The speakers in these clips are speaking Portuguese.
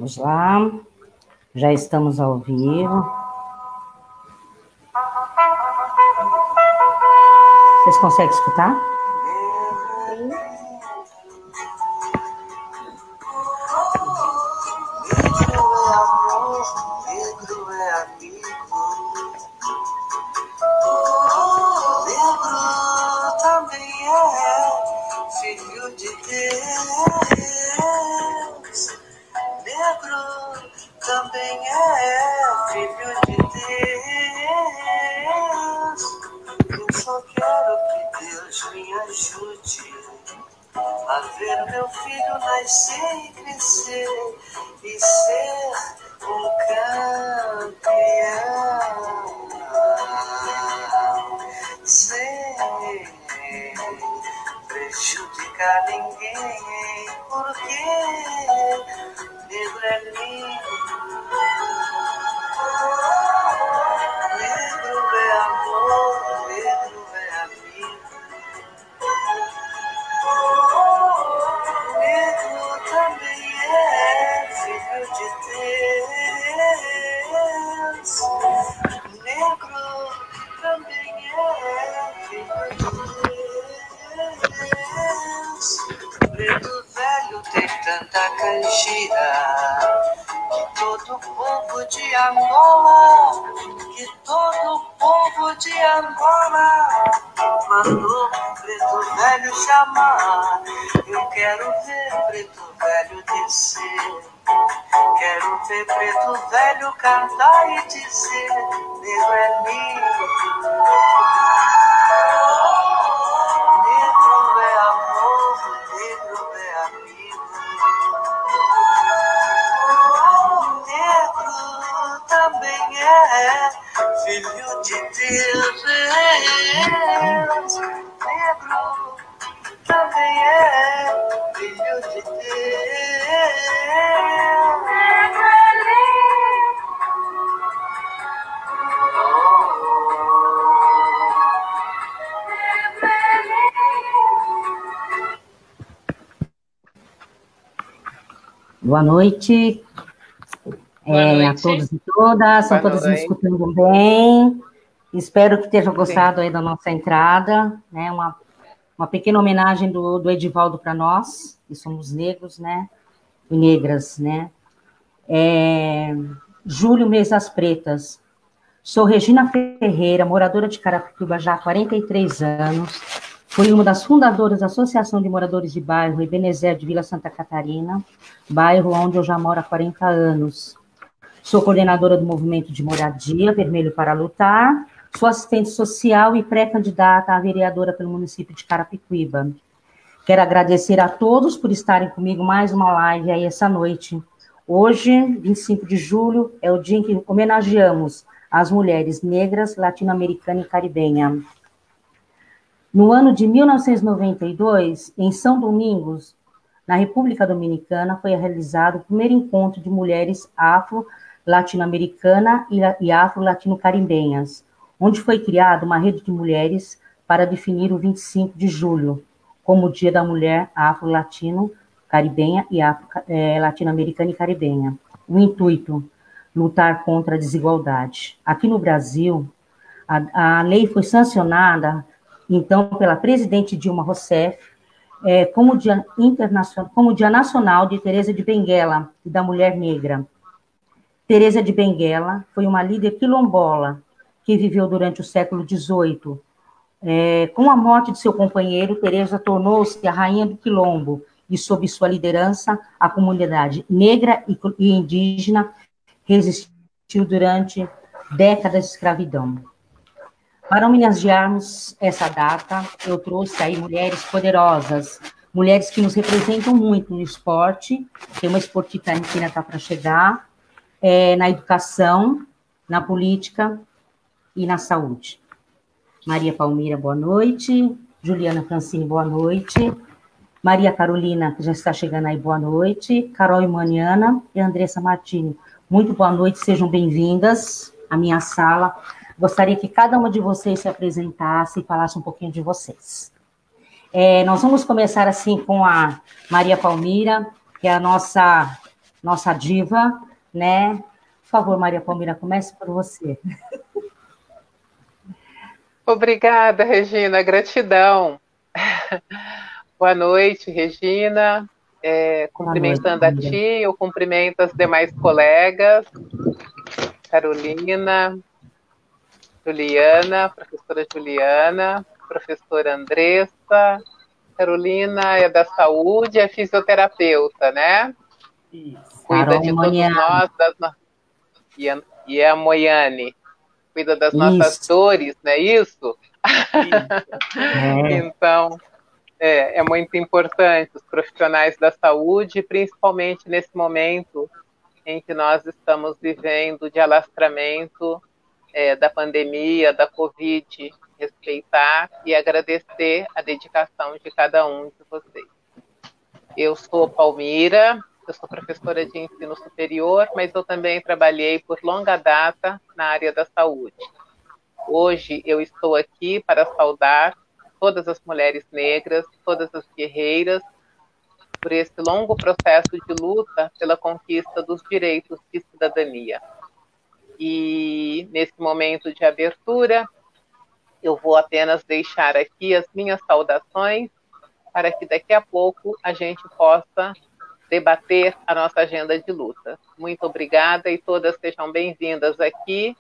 Vamos lá, já estamos ao vivo. Vocês conseguem escutar? Sim. Negro é amigo, negro também é filho de Deus, negro também é filho de Deus. Eu só quero que Deus me ajude a ver meu filho nascer e crescer e ser um campeão, sem prejudicar ninguém, porque negro é lindo, negro é amor, negro é amigo. Negro também é filho de Deus. Negro também é filho de Deus. Preto velho tem tanta canjira que todo povo de Angola, que todo povo de Angola mandou preto velho chamar. Eu quero ver preto velho descer, quero ver preto velho cantar e dizer: negro é lindo, negro é amor, negro é amigo, negro também é filho de Deus, negro também é filho de Deus. Boa noite, a todos e todas, são todas me escutando bem. Espero que tenham gostado aí da nossa entrada, né? Uma pequena homenagem do Edivaldo para nós, que somos negros, né? E negras, né? Julho Mesas Pretas. Sou Regina Ferreira, moradora de Carapicuíba já há 43 anos. Fui uma das fundadoras da Associação de Moradores de Bairro Ebenezer de Vila Santa Catarina, bairro onde eu já moro há 40 anos. Sou coordenadora do Movimento de Moradia, Vermelho para Lutar. Sou assistente social e pré-candidata a vereadora pelo município de Carapicuíba. Quero agradecer a todos por estarem comigo mais uma live aí essa noite. Hoje, 25 de julho, é o dia em que homenageamos as mulheres negras, latino-americana e caribenha. No ano de 1992, em São Domingos, na República Dominicana, foi realizado o primeiro encontro de mulheres afro-latino-americana e afro-latino-caribenhas, onde foi criada uma rede de mulheres para definir o 25 de julho como o Dia da Mulher Afro-Latino-Caribenha e Latino-Americana e Caribenha. O intuito, lutar contra a desigualdade. Aqui no Brasil, a lei foi sancionada, então, pela presidente Dilma Rousseff, como Dia Nacional de Teresa de Benguela e da Mulher Negra. Teresa de Benguela foi uma líder quilombola que viveu durante o século XVIII. Com a morte de seu companheiro, Teresa tornou-se a rainha do quilombo e, sob sua liderança, a comunidade negra e indígena resistiu durante décadas de escravidão. Para homenagearmos essa data, eu trouxe aí mulheres poderosas, mulheres que nos representam muito no esporte, tem uma esportista que ainda está para chegar, na educação, na política e na saúde. Maria Palmira, boa noite. Juliana Francine, boa noite. Maria Carolina, que já está chegando aí, boa noite. Carol Imaniana e Andressa Martini, muito boa noite, sejam bem-vindas à minha sala. Gostaria que cada uma de vocês se apresentasse e falasse um pouquinho de vocês. Nós vamos começar assim com a Maria Palmira, que é a nossa nossa diva, né? Por favor, Maria Palmira, comece por você. Obrigada, Regina, gratidão. Boa noite, Regina. Cumprimentando a ti, eu cumprimento as demais colegas, Carolina, Juliana, professora Andressa. Carolina é da saúde, é fisioterapeuta, né? Isso. Cuida de todos nós, e a Moiane, cuida das nossas dores, não é isso? Então, é muito importante os profissionais da saúde, principalmente nesse momento em que nós estamos vivendo de alastramento da pandemia, da Covid, respeitar e agradecer a dedicação de cada um de vocês. Eu sou Palmira, eu sou professora de ensino superior, mas eu também trabalhei por longa data na área da saúde. Hoje eu estou aqui para saudar todas as mulheres negras, todas as guerreiras, por esse longo processo de luta pela conquista dos direitos de cidadania. E nesse momento de abertura, eu vou apenas deixar aqui as minhas saudações para que daqui a pouco a gente possa debater a nossa agenda de luta. Muito obrigada e todas sejam bem-vindas aqui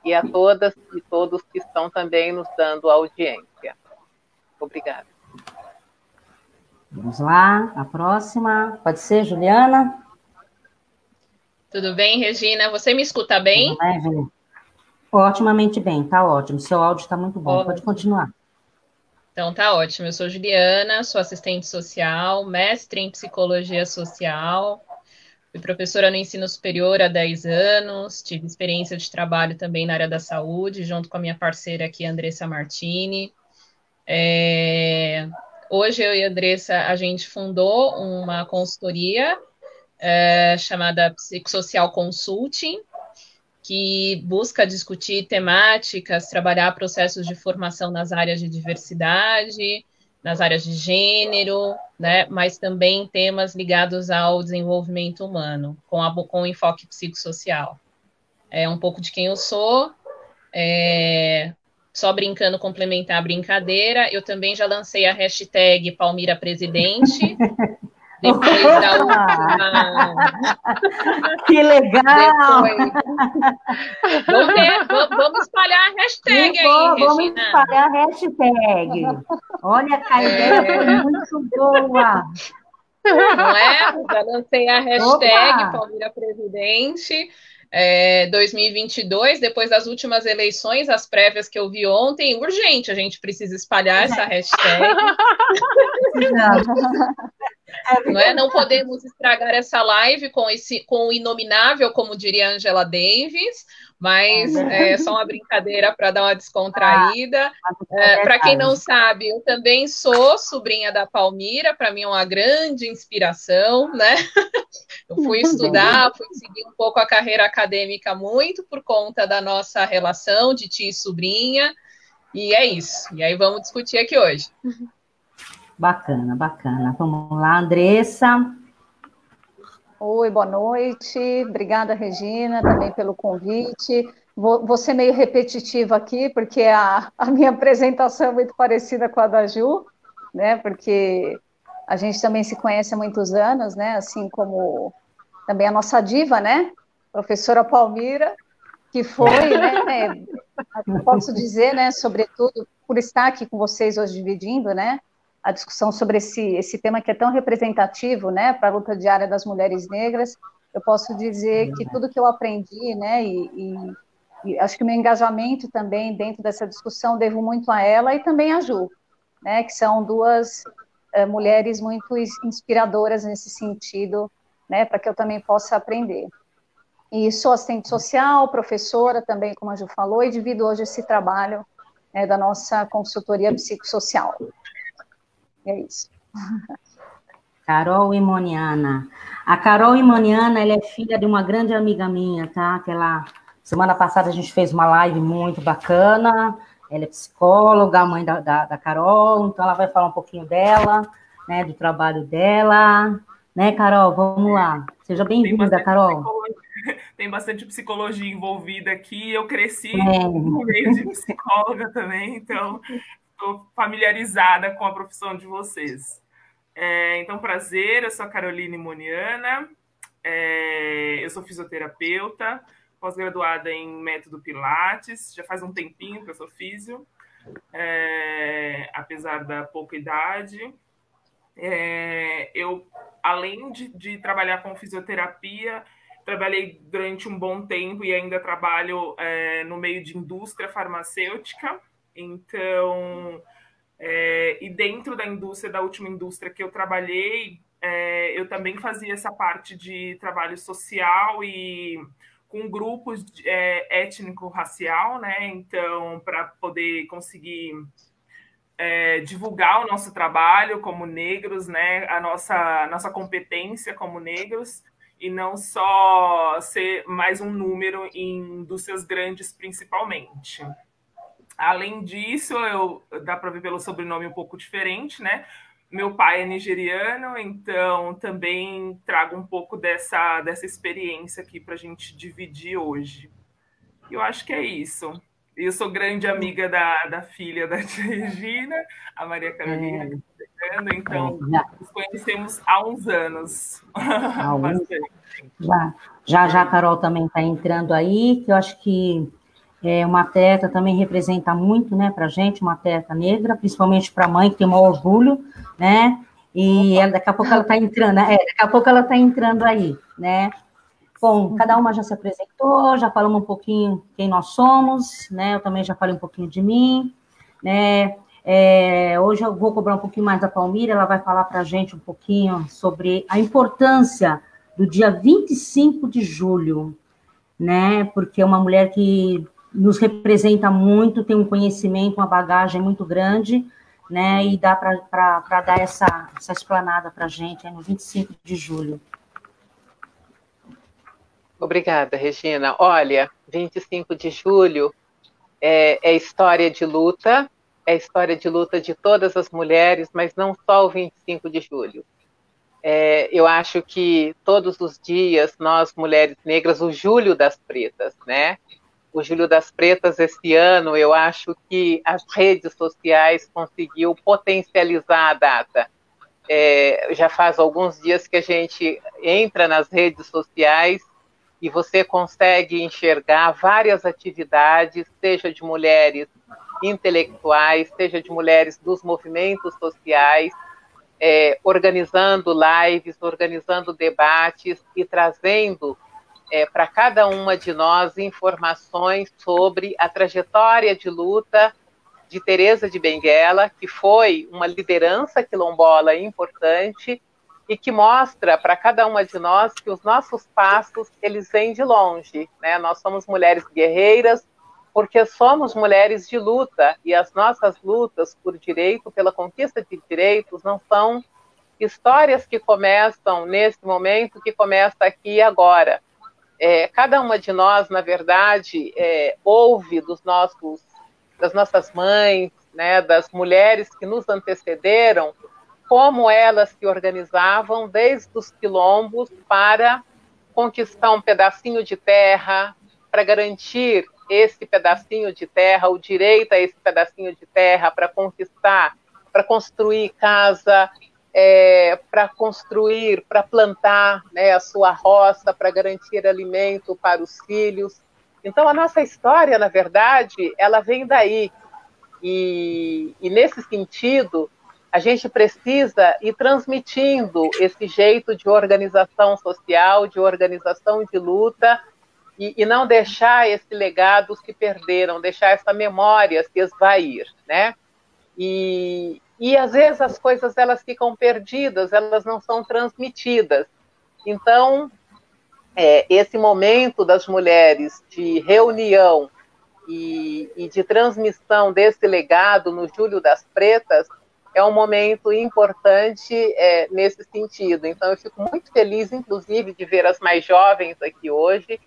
e a todas e todos que estão também nos dando audiência. Obrigada. Vamos lá, a próxima. Pode ser, Juliana? Tudo bem, Regina? Você me escuta bem? Tudo bem, otimamente bem, tá ótimo. Seu áudio está muito bom, pode continuar. Então, tá ótimo. Eu sou Juliana, sou assistente social, mestre em psicologia social, fui professora no ensino superior há 10 anos, tive experiência de trabalho também na área da saúde, junto com a minha parceira aqui, Andressa Martini. Hoje, eu e a Andressa, a gente fundou uma consultoria chamada Psicossocial Consulting, que busca discutir temáticas, trabalhar processos de formação nas áreas de diversidade, nas áreas de gênero, né, mas também temas ligados ao desenvolvimento humano, com enfoque psicossocial. É um pouco de quem eu sou, só brincando, complementar a brincadeira, eu também já lancei a hashtag Palmira Presidente, depois da última... Que legal! Vamos espalhar a hashtag aí, Vamos Regina. espalhar a hashtag. Olha, a ideia foi muito boa. Não é? Já lancei a hashtag Palmira Presidente. 2022, depois das últimas eleições, as prévias que eu vi ontem, urgente, a gente precisa espalhar essa hashtag. Não é? Não podemos estragar essa live com o inominável, como diria Angela Davis, mas é só uma brincadeira para dar uma descontraída. Para quem não sabe, eu também sou sobrinha da Palmira, para mim é uma grande inspiração, né? Eu fui estudar, fui seguir um pouco a carreira acadêmica muito por conta da nossa relação de tia e sobrinha, e é isso. E aí vamos discutir aqui hoje. Bacana, bacana. Vamos lá, Andressa. Oi, boa noite. Obrigada, Regina, também pelo convite. Vou ser meio repetitiva aqui, porque a minha apresentação é muito parecida com a da Ju, né? Porque a gente também se conhece há muitos anos, né? Assim como também a nossa diva, né? Professora Palmira, que foi, né? Posso dizer, né? Sobretudo por estar aqui com vocês hoje dividindo, né? A discussão sobre esse tema que é tão representativo, né, para a luta diária das mulheres negras. Eu posso dizer que tudo que eu aprendi, né, e acho que o meu engajamento também dentro dessa discussão devo muito a ela e também a Ju, né, que são duas mulheres muito inspiradoras nesse sentido, né, para que eu também possa aprender. E sou assistente social, professora também, como a Ju falou, e divido hoje esse trabalho, né, da nossa consultoria psicossocial. É isso. Carol Imoniana. A Carol Imoniana, ela é filha de uma grande amiga minha, tá? Semana passada a gente fez uma live muito bacana. Ela é psicóloga, a mãe da Carol, então ela vai falar um pouquinho dela, né, do trabalho dela. Né, Carol? Vamos lá. Seja bem-vinda, Carol. Tem bastante psicologia envolvida aqui. Eu cresci no meio de psicóloga também, então estou familiarizada com a profissão de vocês. Então, prazer, eu sou a Caroline Moniana, eu sou fisioterapeuta, pós-graduada em método Pilates, já faz um tempinho que eu sou físio, apesar da pouca idade. Eu, além de trabalhar com fisioterapia, trabalhei durante um bom tempo e ainda trabalho no meio de indústria farmacêutica. Então, e dentro da indústria, da última indústria que eu trabalhei, eu também fazia essa parte de trabalho social e com grupos étnico-racial, né? Então, para poder conseguir divulgar o nosso trabalho como negros, né? A nossa competência como negros, e não só ser mais um número em indústrias grandes, principalmente. Além disso, dá para ver pelo sobrenome um pouco diferente, né? Meu pai é nigeriano, então também trago um pouco dessa experiência aqui para a gente dividir hoje. Eu acho que é isso. Eu sou grande amiga da filha da tia Regina, a Maria Carolina, que está chegando, então nos conhecemos há uns anos. Já a Carol também está entrando aí, que eu acho que uma atleta também representa muito, né, para a gente, uma atleta negra, principalmente para a mãe, que tem o maior orgulho, né, e daqui a pouco ela está entrando, daqui a pouco ela está entrando aí, né. Bom, cada uma já se apresentou, já falamos um pouquinho quem nós somos, né? Eu também já falei um pouquinho de mim, né? Hoje eu vou cobrar um pouquinho mais da Palmira, ela vai falar para a gente um pouquinho sobre a importância do dia 25 de julho, né? Porque é uma mulher que nos representa muito, tem um conhecimento, uma bagagem muito grande, né? E dá para dar essa explanada para a gente no 25 de julho. Obrigada, Regina. Olha, 25 de julho é história de luta, é história de luta de todas as mulheres, mas não só o 25 de julho. Eu acho que todos os dias, nós, mulheres negras, o Julho das Pretas, né? O Julho das Pretas, esse ano, eu acho que as redes sociais conseguiu potencializar a data. Já faz alguns dias que a gente entra nas redes sociais e você consegue enxergar várias atividades, seja de mulheres intelectuais, seja de mulheres dos movimentos sociais, organizando lives, organizando debates e trazendo para cada uma de nós informações sobre a trajetória de luta de Teresa de Benguela, que foi uma liderança quilombola importante, e que mostra para cada uma de nós que os nossos passos, eles vêm de longe, né? Nós somos mulheres guerreiras, porque somos mulheres de luta, e as nossas lutas por direito, pela conquista de direitos, não são histórias que começam nesse momento, que começa aqui e agora. Cada uma de nós, na verdade, ouve das nossas mães, né, das mulheres que nos antecederam, como elas se organizavam desde os quilombos para conquistar um pedacinho de terra, para garantir esse pedacinho de terra, o direito a esse pedacinho de terra, para conquistar, para construir casa, para construir, para plantar, né, a sua roça, para garantir alimento para os filhos. Então, a nossa história, na verdade, ela vem daí. E nesse sentido, a gente precisa ir transmitindo esse jeito de organização social, de organização de luta, e não deixar esse legado se perder, não deixar essa memória se esvair, né? E às vezes as coisas elas ficam perdidas, elas não são transmitidas. Então, esse momento das mulheres de reunião e de transmissão desse legado no Julho das Pretas é um momento importante nesse sentido. Então, eu fico muito feliz, inclusive, de ver as mais jovens aqui hoje,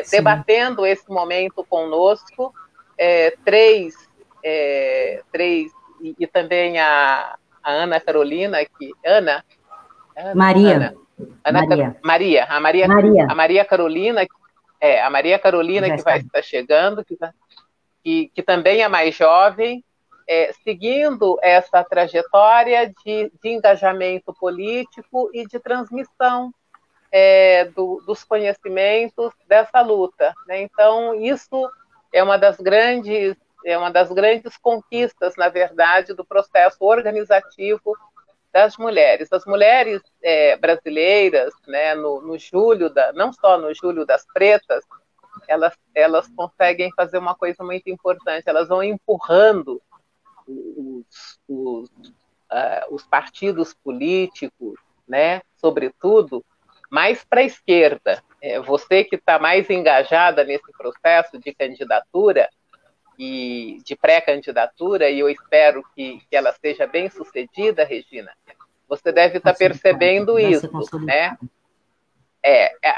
debatendo esse momento conosco, três, e também a Ana Carolina, Maria. Maria. A Maria Carolina, a Maria Carolina que vai estar chegando, que também é mais jovem, seguindo essa trajetória de engajamento político e de transmissão dos conhecimentos dessa luta, né? Então, isso é uma das grandes conquistas, na verdade, do processo organizativo das mulheres. As mulheres brasileiras, né, no julho, não só no Julho das Pretas, elas conseguem fazer uma coisa muito importante, elas vão empurrando os partidos políticos, né, sobretudo, mais para a esquerda. Você que está mais engajada nesse processo de candidatura e de pré-candidatura, e eu espero que ela seja bem sucedida, Regina, você deve estar percebendo isso, né?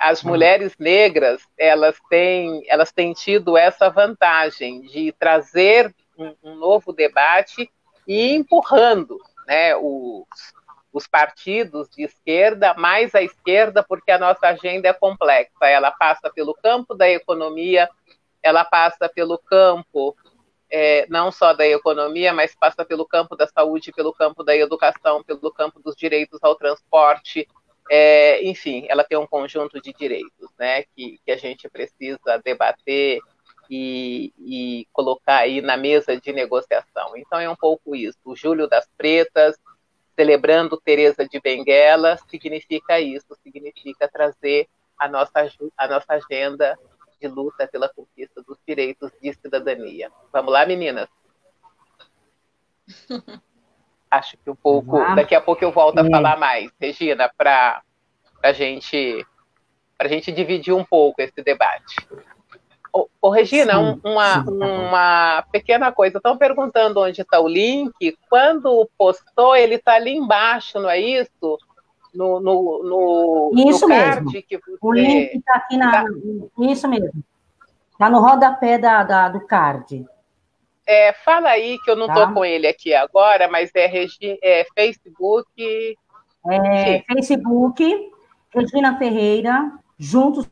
As mulheres negras, elas têm tido essa vantagem de trazer um novo debate e empurrando, né, os partidos de esquerda, mais à esquerda, porque a nossa agenda é complexa. Ela passa pelo campo da economia, ela passa pelo campo não só da economia, mas passa pelo campo da saúde, pelo campo da educação, pelo campo dos direitos ao transporte. Enfim, ela tem um conjunto de direitos, né, que a gente precisa debater e colocar aí na mesa de negociação. Então é um pouco isso. O Julho das Pretas, celebrando Teresa de Benguela, significa isso, significa trazer a nossa agenda de luta pela conquista dos direitos de cidadania. Vamos lá, meninas? Acho que daqui a pouco eu volto a falar mais, Regina, para a gente dividir um pouco esse debate. Regina, uma pequena coisa. Estão perguntando onde está o link. Quando postou, ele está ali embaixo, não é isso? Isso no mesmo. Que você... O link está aqui Isso mesmo. Está no rodapé do card. Fala aí que eu não estou com ele aqui agora, mas Facebook. Facebook, Regina Ferreira, juntos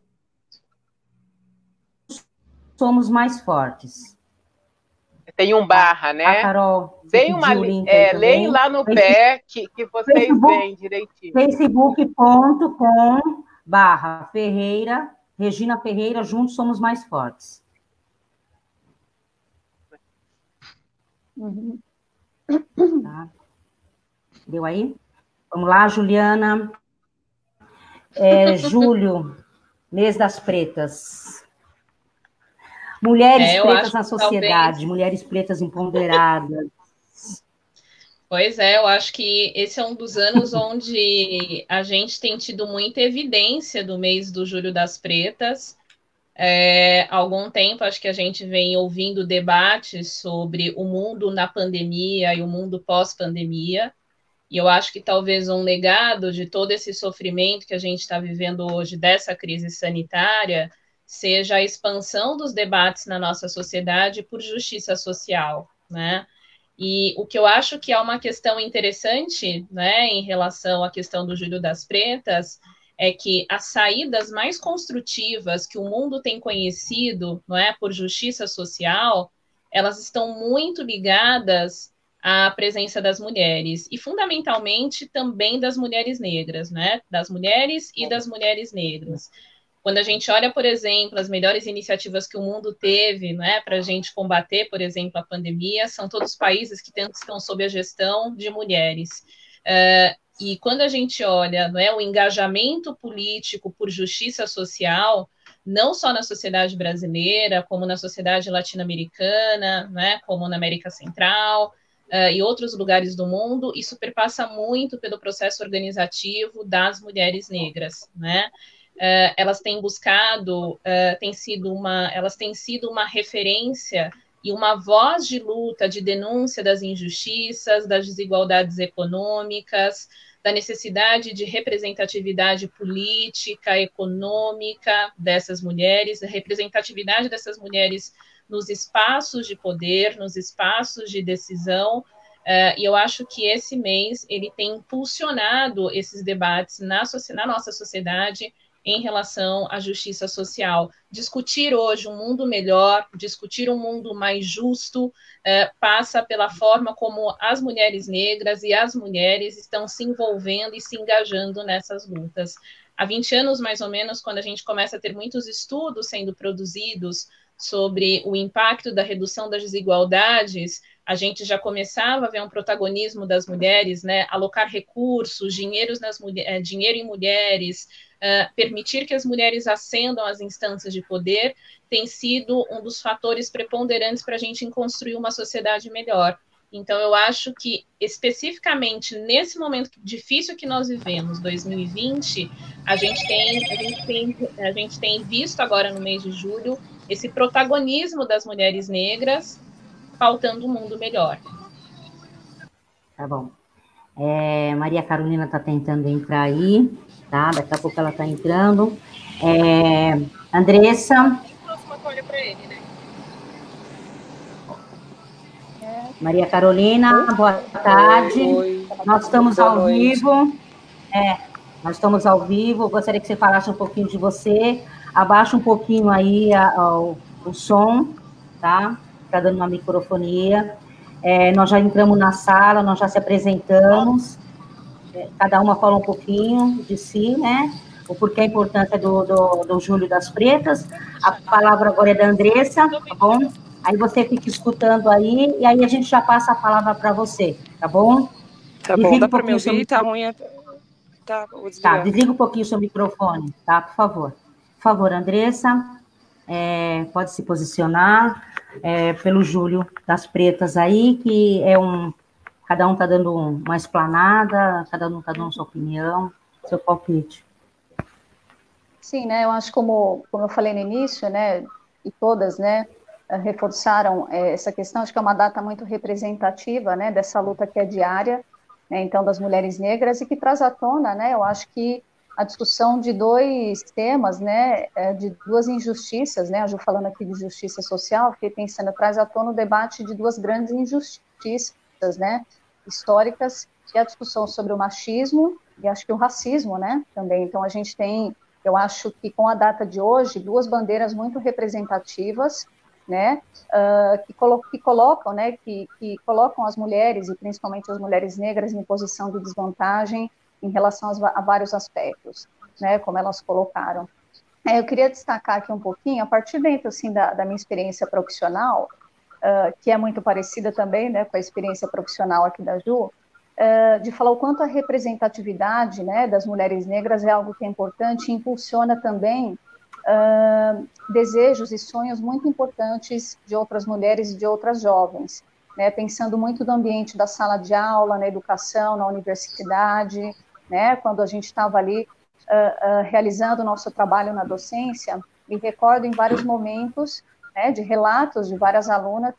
somos mais fortes. Tem um barra, né? A Carol, leem lá no pé que vocês veem direitinho. facebook.com/Ferreira, Regina Ferreira, juntos somos mais fortes. Tá. Deu aí? Vamos lá, Juliana. Julho, mês das pretas. Mulheres pretas na sociedade, talvez... mulheres pretas empoderadas. Pois eu acho que esse é um dos anos onde a gente tem tido muita evidência do mês do Julho das Pretas. Há algum tempo, acho que a gente vem ouvindo debates sobre o mundo na pandemia e o mundo pós-pandemia, e eu acho que talvez um legado de todo esse sofrimento que a gente está vivendo hoje, dessa crise sanitária, seja a expansão dos debates na nossa sociedade por justiça social, né? E o que eu acho que é uma questão interessante, né, em relação à questão do Julho das Pretas, é que as saídas mais construtivas que o mundo tem conhecido, não é, por justiça social, elas estão muito ligadas à presença das mulheres, e fundamentalmente também das mulheres negras, né, das mulheres e das mulheres negras. Quando a gente olha, por exemplo, as melhores iniciativas que o mundo teve, né, para a gente combater, por exemplo, a pandemia, são todos países que estão sob a gestão de mulheres. E quando a gente olha, não é, o engajamento político por justiça social, não só na sociedade brasileira, como na sociedade latino-americana, né, como na América Central, e outros lugares do mundo, isso perpassa muito pelo processo organizativo das mulheres negras, né? Elas têm buscado, elas têm sido uma referência e uma voz de luta, de denúncia das injustiças, das desigualdades econômicas, da necessidade de representatividade política, econômica dessas mulheres, da representatividade dessas mulheres nos espaços de poder, nos espaços de decisão, E eu acho que esse mês ele tem impulsionado esses debates na nossa sociedade em relação à justiça social. Discutir hoje um mundo melhor, discutir um mundo mais justo, passa pela forma como as mulheres negras e as mulheres estão se envolvendo e se engajando nessas lutas. Há 20 anos, mais ou menos, quando a gente começa a ter muitos estudos sendo produzidos sobre o impacto da redução das desigualdades, a gente já começava a ver um protagonismo das mulheres, né? Alocar recursos, dinheiro em mulheres, permitir que as mulheres ascendam às instâncias de poder, tem sido um dos fatores preponderantes para a gente construir uma sociedade melhor. Então, eu acho que, especificamente nesse momento difícil que nós vivemos, 2020, a gente tem visto agora no mês de julho esse protagonismo das mulheres negras pautando um mundo melhor. Tá bom. Maria Carolina está tentando entrar aí, tá? Daqui a pouco ela está entrando. Andressa. Maria Carolina, boa tarde. Oi. Nós estamos ao vivo. Nós estamos ao vivo. Gostaria que você falasse um pouquinho de você. Abaixa um pouquinho aí o som, tá? Está dando uma microfonia. Nós já entramos na sala, nós já se apresentamos. Cada uma fala um pouquinho de si, né? O porquê a importância do Julho das Pretas. A palavra agora é da Andressa, tá bom? Aí você fica escutando aí, e aí a gente já passa a palavra para você, tá bom? Tá bom, dá para me ouvir? Tá ruim? Tá, vou desligar. Tá, desliga um pouquinho o seu microfone, tá? Por favor. Por favor, Andressa, pode se posicionar pelo Julho das Pretas aí, que cada um está dando uma explanada, cada um está dando sua opinião, seu palpite. Sim, né, eu acho como eu falei no início, né, e todas, né, reforçaram essa questão, acho que é uma data muito representativa, né, dessa luta que é diária, né, então, das mulheres negras, e que traz à tona, né, eu acho que a discussão de dois temas, né, de duas injustiças, né, a Ju falando aqui de justiça social, fiquei pensando, traz à tona o debate de duas grandes injustiças, né, históricas, e a discussão sobre o machismo e acho que o racismo, né, também. Então, a gente tem, eu acho que com a data de hoje, duas bandeiras muito representativas, né, que colocam, né, que colocam as mulheres, e principalmente as mulheres negras, em posição de desvantagem em relação a vários aspectos, né, como elas colocaram. Eu queria destacar aqui um pouquinho, a partir dentro, assim, da minha experiência profissional, que é muito parecida também, né, com a experiência profissional aqui da Ju, de falar o quanto a representatividade, né, das mulheres negras é algo que é importante e impulsiona também desejos e sonhos muito importantes de outras mulheres e de outras jovens, né, pensando muito no ambiente da sala de aula, na educação, na universidade, né, quando a gente estava ali realizando o nosso trabalho na docência, me recordo em vários momentos, né, de relatos de várias alunas,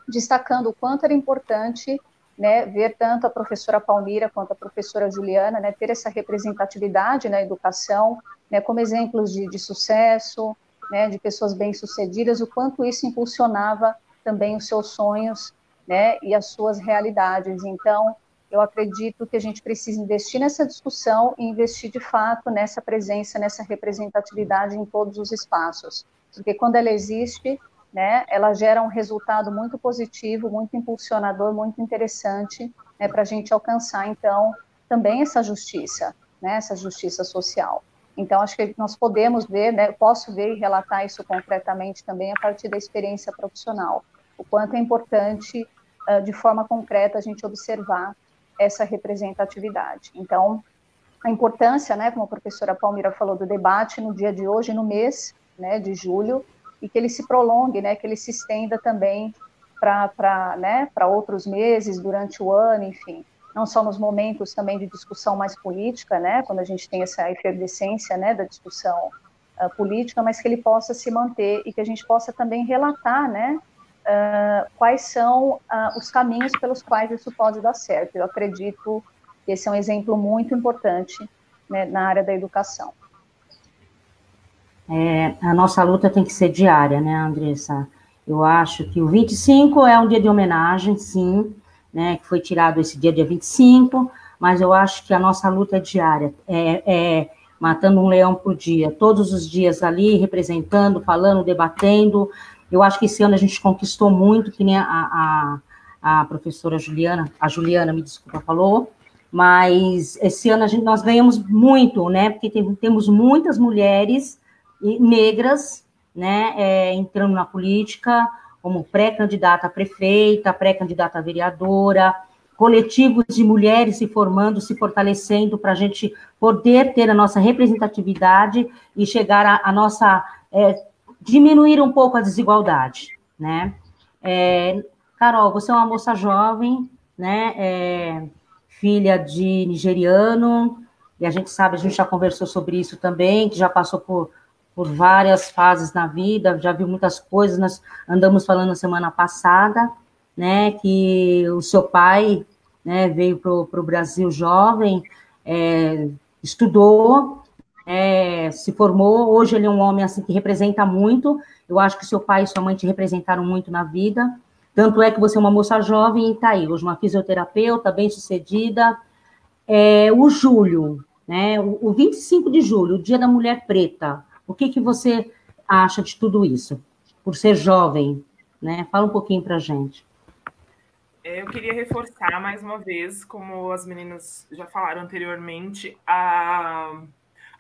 destacando o quanto era importante, né, ver tanto a professora Palmira quanto a professora Juliana, né, ter essa representatividade na educação, né, como exemplos de sucesso, né, de pessoas bem-sucedidas, o quanto isso impulsionava também os seus sonhos, né, e as suas realidades. Então, eu acredito que a gente precisa investir nessa discussão e investir, de fato, nessa presença, nessa representatividade em todos os espaços, porque quando ela existe, né, ela gera um resultado muito positivo, muito impulsionador, muito interessante, né, para a gente alcançar, então, também essa justiça, né, essa justiça social. Então, acho que nós podemos ver, né, posso ver e relatar isso concretamente também a partir da experiência profissional, o quanto é importante, de forma concreta, a gente observar essa representatividade. Então, a importância, né, como a professora Palmira falou, do debate no dia de hoje, no mês, né, de julho, e que ele se prolongue, né, que ele se estenda também para outros meses, durante o ano, enfim, não só nos momentos também de discussão mais política, né, quando a gente tem essa efervescência, né, da discussão política, mas que ele possa se manter e que a gente possa também relatar, né, quais são os caminhos pelos quais isso pode dar certo. Eu acredito que esse é um exemplo muito importante, né, na área da educação. A nossa luta tem que ser diária, né, Andressa? Eu acho que o 25 é um dia de homenagem, sim, né, que foi tirado esse dia 25, mas eu acho que a nossa luta é diária, matando um leão por dia, todos os dias ali, representando, falando, debatendo. Eu acho que esse ano a gente conquistou muito, que nem a professora Juliana, me desculpa, falou, mas esse ano nós ganhamos muito, né, porque temos muitas mulheres negras, né, entrando na política, como pré-candidata a prefeita, pré-candidata a vereadora, coletivos de mulheres se formando, se fortalecendo para a gente poder ter a nossa representatividade e chegar a nossa... diminuir um pouco a desigualdade, né? Carol, você é uma moça jovem, né? Filha de nigeriano, e a gente sabe, a gente já conversou sobre isso também, que já passou por várias fases na vida, já viu muitas coisas, nós andamos falando na semana passada, né, que o seu pai, né, veio para o Brasil jovem, estudou, se formou, hoje ele é um homem assim que representa muito, eu acho que seu pai e sua mãe te representaram muito na vida, tanto é que você é uma moça jovem e está aí, hoje uma fisioterapeuta, bem-sucedida. O julho, né, o 25 de julho, o Dia da Mulher Preta, o que você acha de tudo isso, por ser jovem, né? Fala um pouquinho para a gente. Eu queria reforçar mais uma vez, como as meninas já falaram anteriormente, a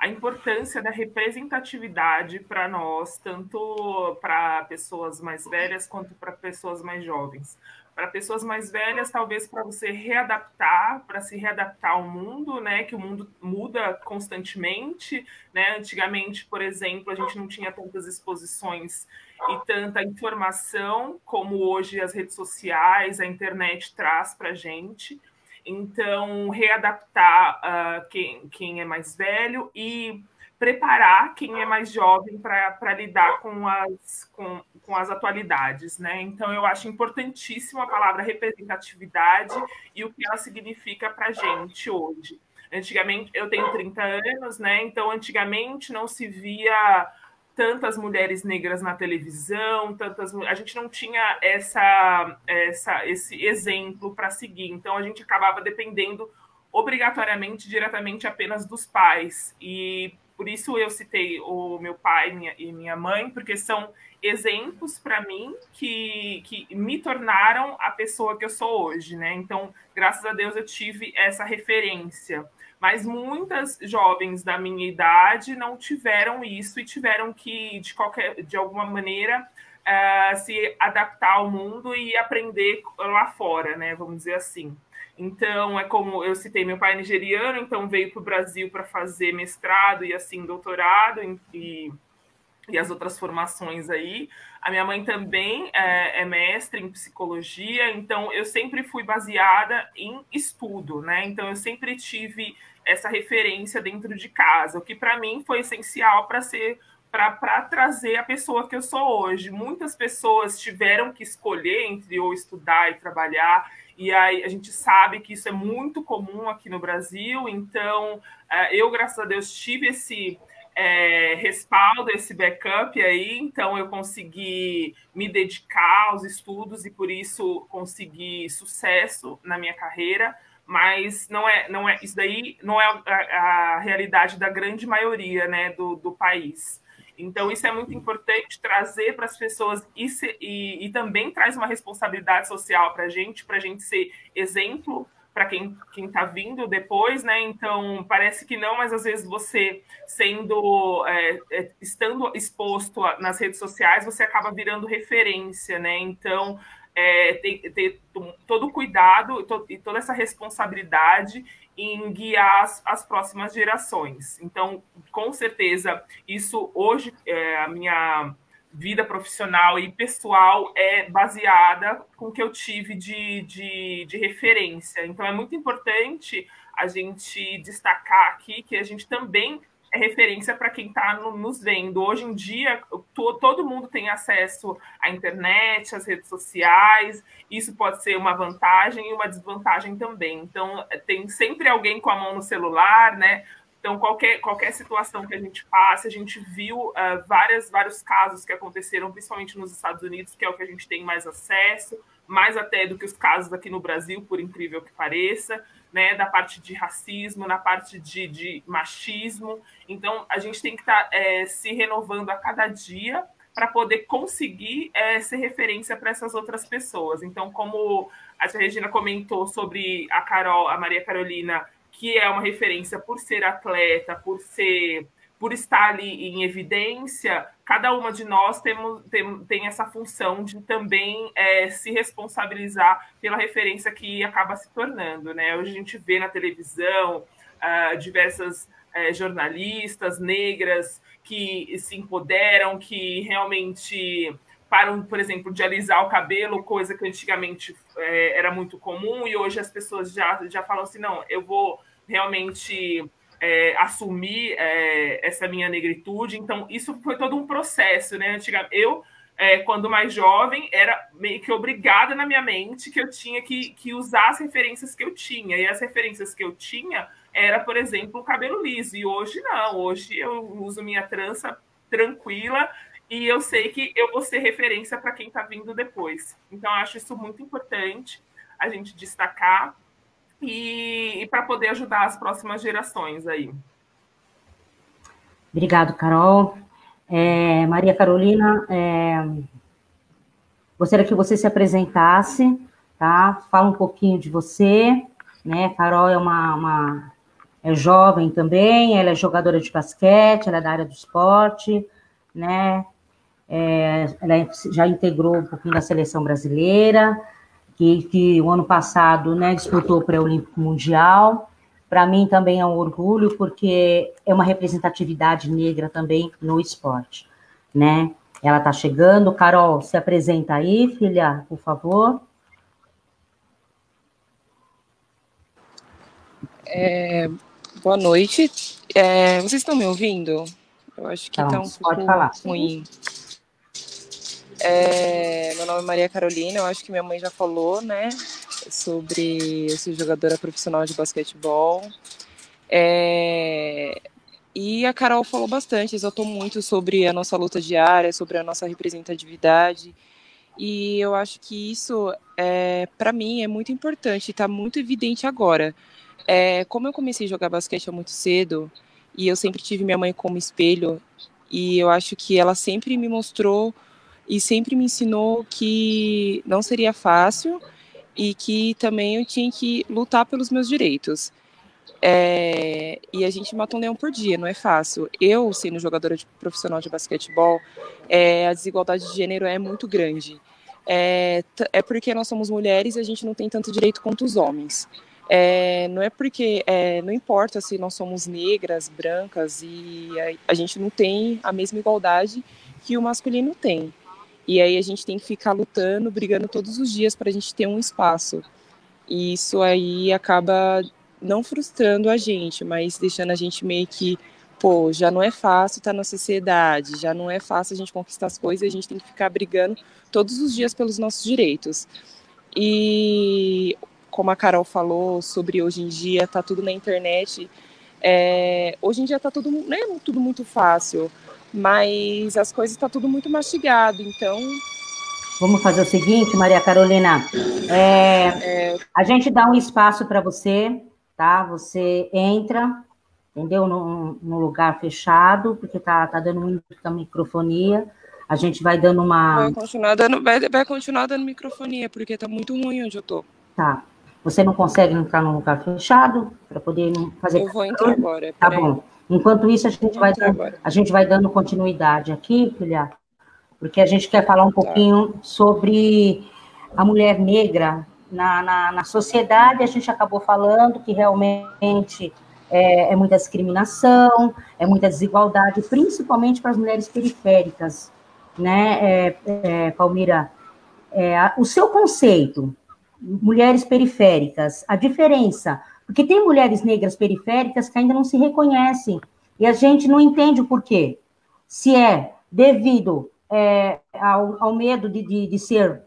importância da representatividade para nós, tanto para pessoas mais velhas quanto para pessoas mais jovens. Para pessoas mais velhas, talvez para você readaptar, para se readaptar ao mundo, né? Que o mundo muda constantemente, né? Antigamente, por exemplo, a gente não tinha tantas exposições e tanta informação como hoje as redes sociais, a internet traz para a gente. Então, readaptar quem é mais velho e preparar quem é mais jovem para lidar com as atualidades, né? Então, eu acho importantíssimo a palavra representatividade e o que ela significa para a gente hoje. Antigamente, eu tenho 30 anos, né? Então, antigamente não se via tantas mulheres negras na televisão, a gente não tinha esse exemplo para seguir, então a gente acabava dependendo obrigatoriamente, diretamente apenas dos pais, e por isso eu citei o meu pai e minha mãe, porque são exemplos para mim que me tornaram a pessoa que eu sou hoje, né? Então, graças a Deus eu tive essa referência. Mas muitas jovens da minha idade não tiveram isso e tiveram que, de alguma maneira, se adaptar ao mundo e aprender lá fora, né? Vamos dizer assim. Então, é como eu citei, meu pai é nigeriano, então veio para o Brasil para fazer mestrado e assim doutorado e as outras formações aí. A minha mãe também é mestre em psicologia, então eu sempre fui baseada em estudo, né? Então eu sempre tive essa referência dentro de casa, o que para mim foi essencial para trazer a pessoa que eu sou hoje. Muitas pessoas tiveram que escolher entre ou estudar e trabalhar, e aí a gente sabe que isso é muito comum aqui no Brasil, então eu, graças a Deus, tive esse respaldo, esse backup aí, então eu consegui me dedicar aos estudos e por isso consegui sucesso na minha carreira, mas não é isso daí não é a realidade da grande maioria, né, do país. Então isso é muito importante trazer para as pessoas e também traz uma responsabilidade social para a gente ser exemplo para quem está vindo depois, né? Então, parece que não, mas às vezes você estando exposto nas redes sociais, você acaba virando referência, né? Então, ter todo o cuidado e toda essa responsabilidade em guiar as próximas gerações. Então, com certeza, isso hoje, a minha vida profissional e pessoal é baseada com o que eu tive de referência. Então, é muito importante a gente destacar aqui que a gente também é referência para quem está nos vendo. Hoje em dia, todo mundo tem acesso à internet, às redes sociais. Isso pode ser uma vantagem e uma desvantagem também. Então, tem sempre alguém com a mão no celular, né? Então, qualquer situação que a gente passe, a gente viu vários casos que aconteceram, principalmente nos Estados Unidos, que é o que a gente tem mais acesso, mais até do que os casos aqui no Brasil, por incrível que pareça, né, da parte de racismo, na parte de machismo. Então, a gente tem que estar se renovando a cada dia para poder conseguir ser referência para essas outras pessoas. Então, como a tia Regina comentou sobre a Maria Carolina, que é uma referência por ser atleta, por estar ali em evidência, cada uma de nós tem essa função de também se responsabilizar pela referência que acaba se tornando, né? Hoje a gente vê na televisão diversas jornalistas negras que se empoderam, que realmente param, por exemplo, de alisar o cabelo, coisa que antigamente era muito comum, e hoje as pessoas já falam assim, não, eu vou realmente assumir essa minha negritude. Então, isso foi todo um processo, né? Eu, quando mais jovem, era meio que obrigada na minha mente que eu tinha que usar as referências que eu tinha, e as referências que eu tinha era, por exemplo, o cabelo liso, e hoje não, hoje eu uso minha trança tranquila, e eu sei que eu vou ser referência para quem está vindo depois. Então, eu acho isso muito importante a gente destacar e para poder ajudar as próximas gerações aí. Obrigado, Carol. Maria Carolina, gostaria que você se apresentasse, tá? Fala um pouquinho de você, né? Carol é jovem também, ela é jogadora de basquete, ela é da área do esporte, né? Ela já integrou um pouquinho da seleção brasileira, que o ano passado, né, disputou o pré-olímpico mundial. Para mim também é um orgulho, porque é uma representatividade negra também no esporte, né? Ela está chegando. Carol, se apresenta aí, filha, por favor. Boa noite. Vocês estão me ouvindo? Eu acho que está um pouco ruim. Meu nome é Maria Carolina, eu acho que minha mãe já falou, né, sobre eu ser jogadora profissional de basquetebol. E a Carol falou bastante, exaltou muito sobre a nossa luta diária, sobre a nossa representatividade. E eu acho que isso, para mim, é muito importante, está muito evidente agora. Como eu comecei a jogar basquete muito cedo, e eu sempre tive minha mãe como espelho, e eu acho que ela sempre me mostrou e sempre me ensinou que não seria fácil e que também eu tinha que lutar pelos meus direitos. E a gente mata um leão por dia, não é fácil. Eu, sendo jogadora profissional de basquetebol, a desigualdade de gênero é muito grande. É porque nós somos mulheres e a gente não tem tanto direito quanto os homens. Não é porque, não importa se nós somos negras, brancas, e a gente não tem a mesma igualdade que o masculino tem. E aí a gente tem que ficar lutando, brigando todos os dias para a gente ter um espaço. E isso aí acaba não frustrando a gente, mas deixando a gente meio que, já não é fácil estar na sociedade, já não é fácil a gente conquistar as coisas, a gente tem que ficar brigando todos os dias pelos nossos direitos. E como a Carol falou sobre hoje em dia, tá tudo na internet, hoje em dia tá tudo, né, tudo muito fácil, mas as coisas tá tudo muito mastigado, então... Vamos fazer o seguinte, Maria Carolina, a gente dá um espaço para você, tá? Você entra, entendeu? Num lugar fechado, porque tá dando muita microfonia, a gente vai dando uma... Vai continuar dando microfonia, porque tá muito ruim onde eu tô. Tá. Você não consegue entrar num lugar fechado para poder fazer... Eu vou entrar agora. Tá bom. Enquanto isso, a gente vai dando continuidade aqui, filha, porque a gente quer falar um pouquinho sobre a mulher negra na sociedade. A gente acabou falando que realmente é muita discriminação, é muita desigualdade, principalmente para as mulheres periféricas, né, Palmira? O seu conceito, mulheres periféricas, a diferença, porque tem mulheres negras periféricas que ainda não se reconhecem, e a gente não entende o porquê. Se é devido ao medo de ser,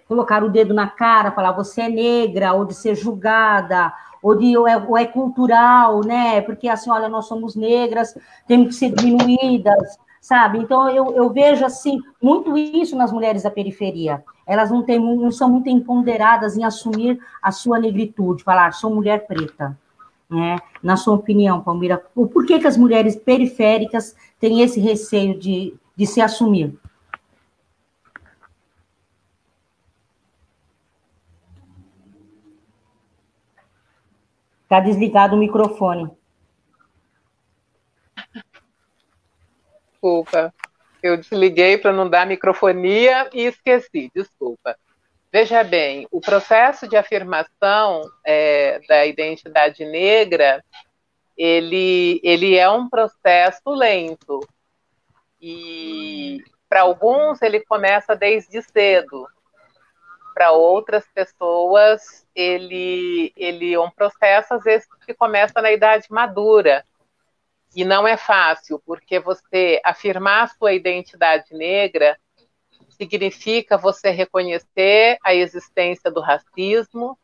colocar o dedo na cara, falar você é negra, ou de ser julgada, ou é cultural, né? Porque assim, olha, nós somos negras, temos que ser diminuídas, sabe? Então, eu vejo, assim, muito isso nas mulheres da periferia. Elas não são muito empoderadas em assumir a sua negritude, falar, sou mulher preta. Né? Na sua opinião, Palmira, por que as mulheres periféricas têm esse receio de se assumir? Está desligado o microfone. Desculpa, eu desliguei para não dar microfonia e esqueci, desculpa. Veja bem, o processo de afirmação da identidade negra, ele é um processo lento. E para alguns ele começa desde cedo. Para outras pessoas, ele é um processo, às vezes, que começa na idade madura. E não é fácil, porque você afirmar a sua identidade negra significa você reconhecer a existência do racismo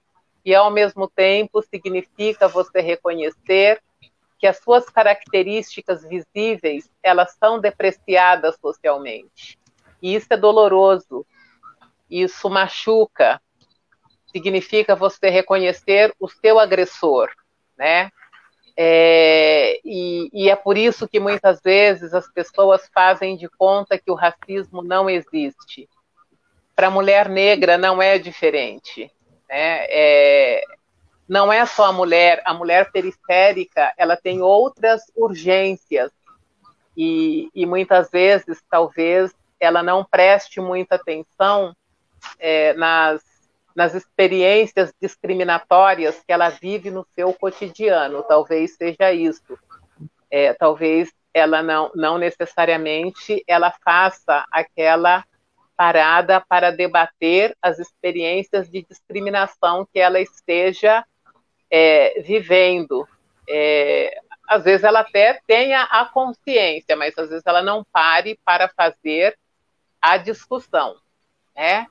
e, ao mesmo tempo, significa você reconhecer que as suas características visíveis, elas são depreciadas socialmente. E isso é doloroso. Isso machuca, significa você reconhecer o seu agressor, né? E é por isso que muitas vezes as pessoas fazem de conta que o racismo não existe. Para a mulher negra não é diferente, né? Não é só a mulher periférica, ela tem outras urgências e muitas vezes, talvez, ela não preste muita atenção nas experiências discriminatórias que ela vive no seu cotidiano. Talvez seja isso. Talvez ela não necessariamente ela faça aquela parada para debater as experiências de discriminação que ela esteja vivendo. Às vezes ela até tenha a consciência, mas às vezes ela não pare para fazer a discussão, né?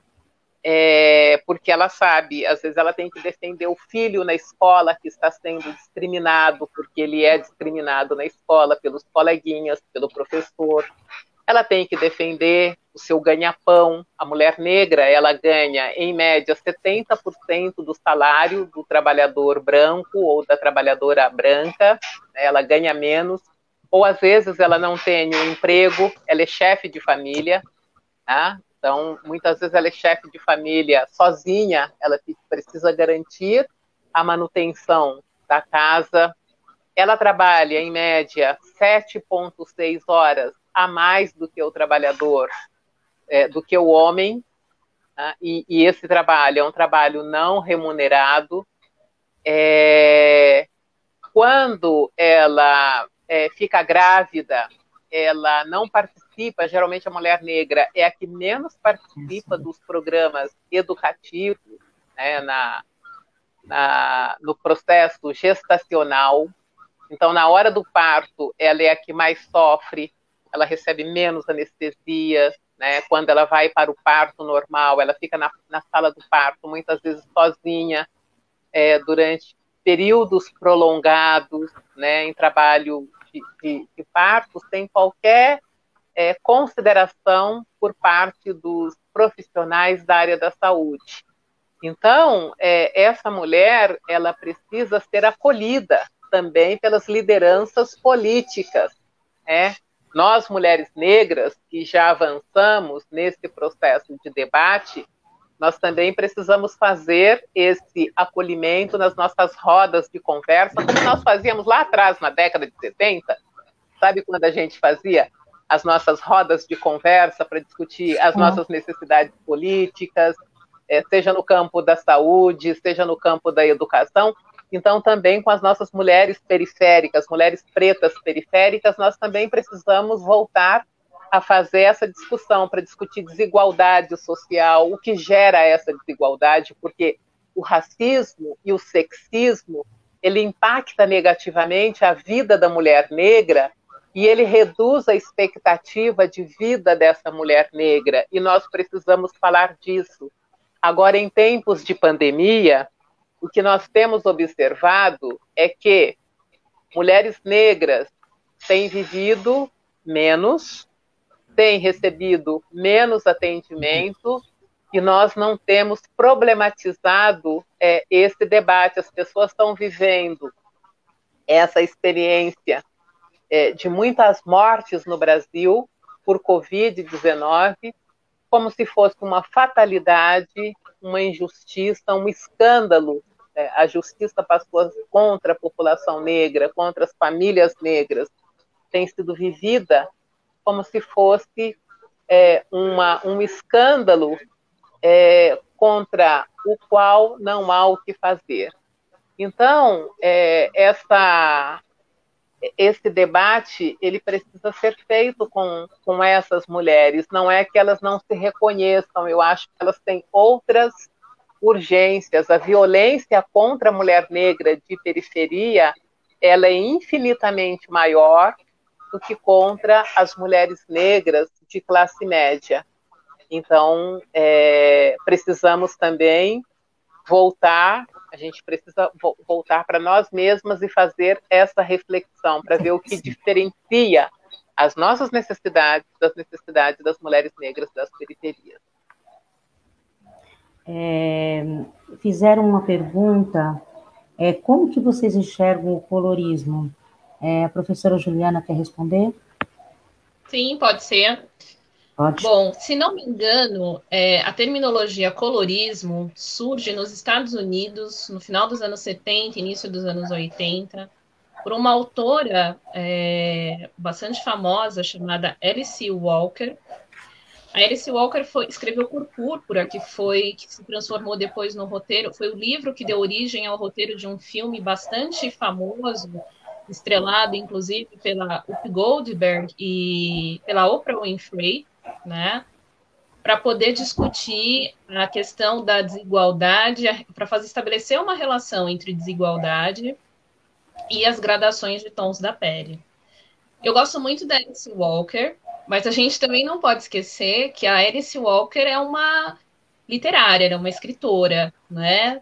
Porque ela sabe, às vezes ela tem que defender o filho na escola que está sendo discriminado, porque ele é discriminado na escola pelos coleguinhas, pelo professor. Ela tem que defender o seu ganha-pão. A mulher negra, ela ganha, em média, 70% do salário do trabalhador branco ou da trabalhadora branca. Ela ganha menos. Ou, às vezes, ela não tem um emprego, ela é chefe de família, tá? Então, muitas vezes ela é chefe de família sozinha, ela precisa garantir a manutenção da casa. Ela trabalha, em média, 7,6 horas a mais do que o trabalhador, do que o homem, né? E esse trabalho é um trabalho não remunerado. Quando ela fica grávida, ela não participa, geralmente a mulher negra é a que menos participa dos programas educativos, né, no processo gestacional. Então, na hora do parto, ela é a que mais sofre, ela recebe menos anestesia, né? Quando ela vai para o parto normal, ela fica na sala do parto, muitas vezes sozinha, durante períodos prolongados, né, em trabalho de parto, sem qualquer consideração por parte dos profissionais da área da saúde. Então, essa mulher, ela precisa ser acolhida também pelas lideranças políticas, né? Nós, mulheres negras, que já avançamos nesse processo de debate, nós também precisamos fazer esse acolhimento nas nossas rodas de conversa, como nós fazíamos lá atrás, na década de 70, sabe quando a gente fazia as nossas rodas de conversa para discutir as nossas necessidades políticas, seja no campo da saúde, seja no campo da educação. Então, também com as nossas mulheres periféricas, mulheres pretas periféricas, nós também precisamos voltar a fazer essa discussão para discutir desigualdade social, o que gera essa desigualdade, porque o racismo e o sexismo, ele impacta negativamente a vida da mulher negra e ele reduz a expectativa de vida dessa mulher negra, e nós precisamos falar disso. Agora, em tempos de pandemia, o que nós temos observado é que mulheres negras têm vivido menos, têm recebido menos atendimento e nós não temos problematizado esse debate. As pessoas estão vivendo essa experiência de muitas mortes no Brasil por Covid-19 como se fosse uma fatalidade, uma injustiça, um escândalo. A justiça passou contra a população negra, contra as famílias negras, tem sido vivida como se fosse um escândalo contra o qual não há o que fazer. Então, esse debate ele precisa ser feito com essas mulheres. Não é que elas não se reconheçam, eu acho que elas têm outras urgências. A violência contra a mulher negra de periferia ela é infinitamente maior do que contra as mulheres negras de classe média. Então, precisamos também voltar, a gente precisa voltar para nós mesmas e fazer essa reflexão, para ver o que diferencia as nossas necessidades das necessidades das mulheres negras das periferias. Fizeram uma pergunta, como que vocês enxergam o colorismo? A professora Juliana quer responder? Sim, pode ser. Pode. Bom, se não me engano, a terminologia colorismo surge nos Estados Unidos no final dos anos 70, início dos anos 80, por uma autora bastante famosa chamada Alice Walker. A Alice Walker escreveu Cor Púrpura, que se transformou depois no roteiro, foi o livro que deu origem ao roteiro de um filme bastante famoso, estrelado inclusive pela Whoopi Goldberg e pela Oprah Winfrey, né, para poder discutir a questão da desigualdade, para estabelecer uma relação entre desigualdade e as gradações de tons da pele. Eu gosto muito da Alice Walker, mas a gente também não pode esquecer que a Alice Walker é uma literária, é uma escritora, né,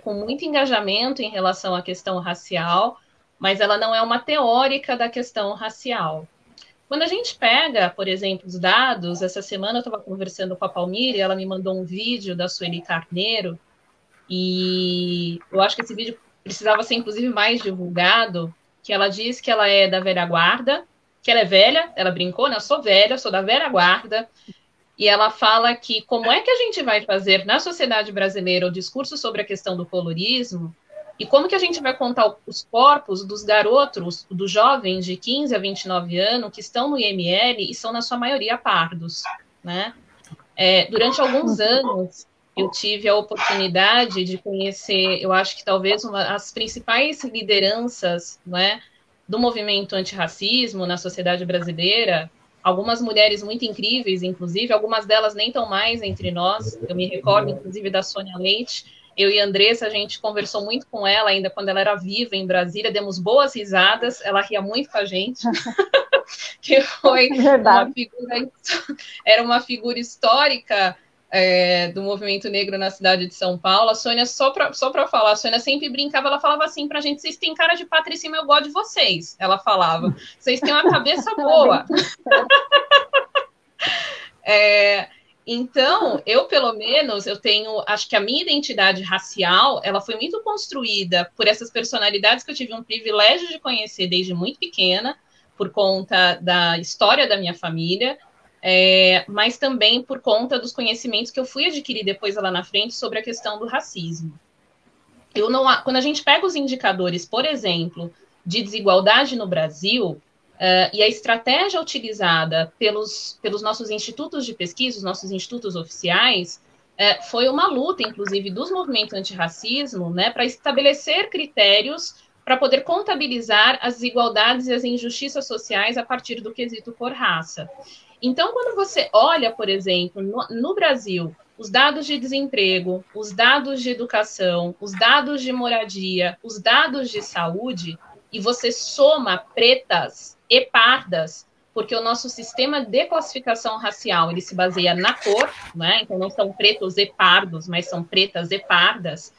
com muito engajamento em relação à questão racial, mas ela não é uma teórica da questão racial. Quando a gente pega, por exemplo, os dados, essa semana eu estava conversando com a Palmira e ela me mandou um vídeo da Sueli Carneiro, e eu acho que esse vídeo precisava ser, inclusive, mais divulgado, que ela diz que ela é da velha guarda, que ela é velha, ela brincou, né? Eu sou velha, eu sou da velha guarda, e ela fala que como é que a gente vai fazer na sociedade brasileira o discurso sobre a questão do colorismo, e como que a gente vai contar os corpos dos garotos, dos jovens de 15 a 29 anos que estão no IML e são, na sua maioria, pardos, né? Durante alguns anos, eu tive a oportunidade de conhecer, eu acho que talvez as principais lideranças, né, do movimento antirracismo na sociedade brasileira, algumas mulheres muito incríveis, inclusive, algumas delas nem estão mais entre nós. Eu me recordo, inclusive, da Sônia Leite. Eu e a Andressa, a gente conversou muito com ela ainda quando ela era viva em Brasília, demos boas risadas, ela ria muito com a gente, que foi uma figura histórica do movimento negro na cidade de São Paulo. A Sônia, só para falar, a Sônia sempre brincava, ela falava assim pra gente: vocês têm cara de Patrícia, mas eu gosto de vocês. Ela falava, vocês têm uma cabeça boa. Então, eu, pelo menos, acho que a minha identidade racial, ela foi muito construída por essas personalidades que eu tive um privilégio de conhecer desde muito pequena, por conta da história da minha família, mas também por conta dos conhecimentos que eu fui adquirir depois lá na frente sobre a questão do racismo. Quando a gente pega os indicadores, por exemplo, de desigualdade no Brasil, e a estratégia utilizada pelos nossos institutos de pesquisa, os nossos institutos oficiais, foi uma luta, inclusive, dos movimentos antirracismo, né, para estabelecer critérios para poder contabilizar as desigualdades e as injustiças sociais a partir do quesito por raça. Então, quando você olha, por exemplo, no Brasil, os dados de desemprego, os dados de educação, os dados de moradia, os dados de saúde, e você soma pretas e pardas, porque o nosso sistema de classificação racial, ele se baseia na cor, né? Então não são pretos e pardos, mas são pretas e pardas.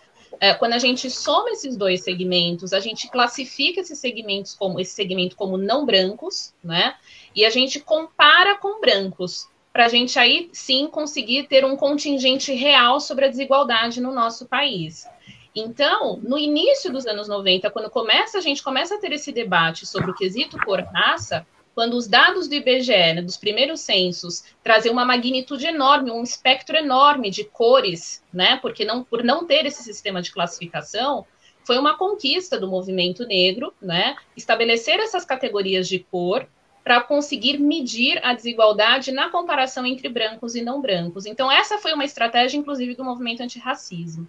quando a gente soma esses dois segmentos, a gente classifica esse segmento como não brancos, né? E a gente compara com brancos, para a gente aí sim conseguir ter um contingente real sobre a desigualdade no nosso país. Então, no início dos anos 90, quando a gente começa a ter esse debate sobre o quesito cor-raça, quando os dados do IBGE, né, dos primeiros censos, trazem uma magnitude enorme, um espectro enorme de cores, né, por não ter esse sistema de classificação, foi uma conquista do movimento negro, né, estabelecer essas categorias de cor para conseguir medir a desigualdade na comparação entre brancos e não brancos. Então, essa foi uma estratégia, inclusive, do movimento antirracismo.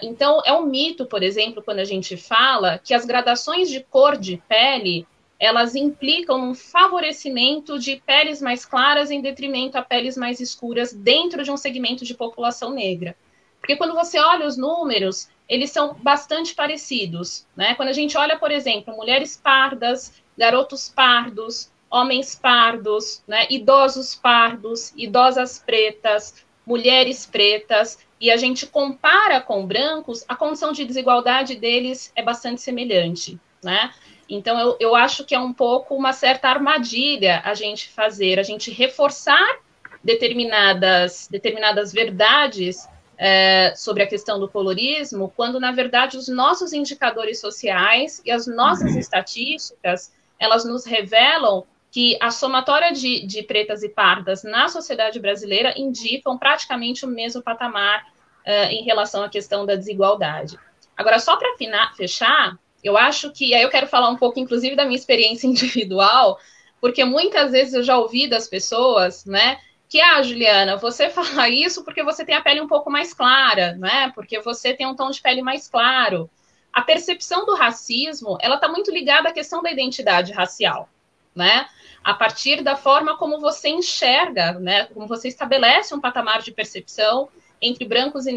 Então, é um mito, por exemplo, quando a gente fala que as gradações de cor de pele elas implicam um favorecimento de peles mais claras em detrimento a peles mais escuras dentro de um segmento de população negra. Porque quando você olha os números, eles são bastante parecidos, né? Quando a gente olha, por exemplo, mulheres pardas, garotos pardos, homens pardos, né? Idosos pardos, idosas pretas, mulheres pretas, e a gente compara com brancos, a condição de desigualdade deles é bastante semelhante, né? Então, eu acho que é um pouco uma certa armadilha a gente reforçar determinadas verdades sobre a questão do colorismo, quando, na verdade, os nossos indicadores sociais e as nossas estatísticas, elas nos revelam que a somatória de pretas e pardas na sociedade brasileira indicam praticamente o mesmo patamar em relação à questão da desigualdade. Agora, só para fechar, eu acho que, aí eu quero falar um pouco, inclusive, da minha experiência individual, porque muitas vezes eu já ouvi das pessoas, né, que, Juliana, você fala isso porque você tem a pele um pouco mais clara, né, porque você tem um tom de pele mais claro. A percepção do racismo, ela está muito ligada à questão da identidade racial, né, a partir da forma como você enxerga, né, como você estabelece um patamar de percepção entre brancos e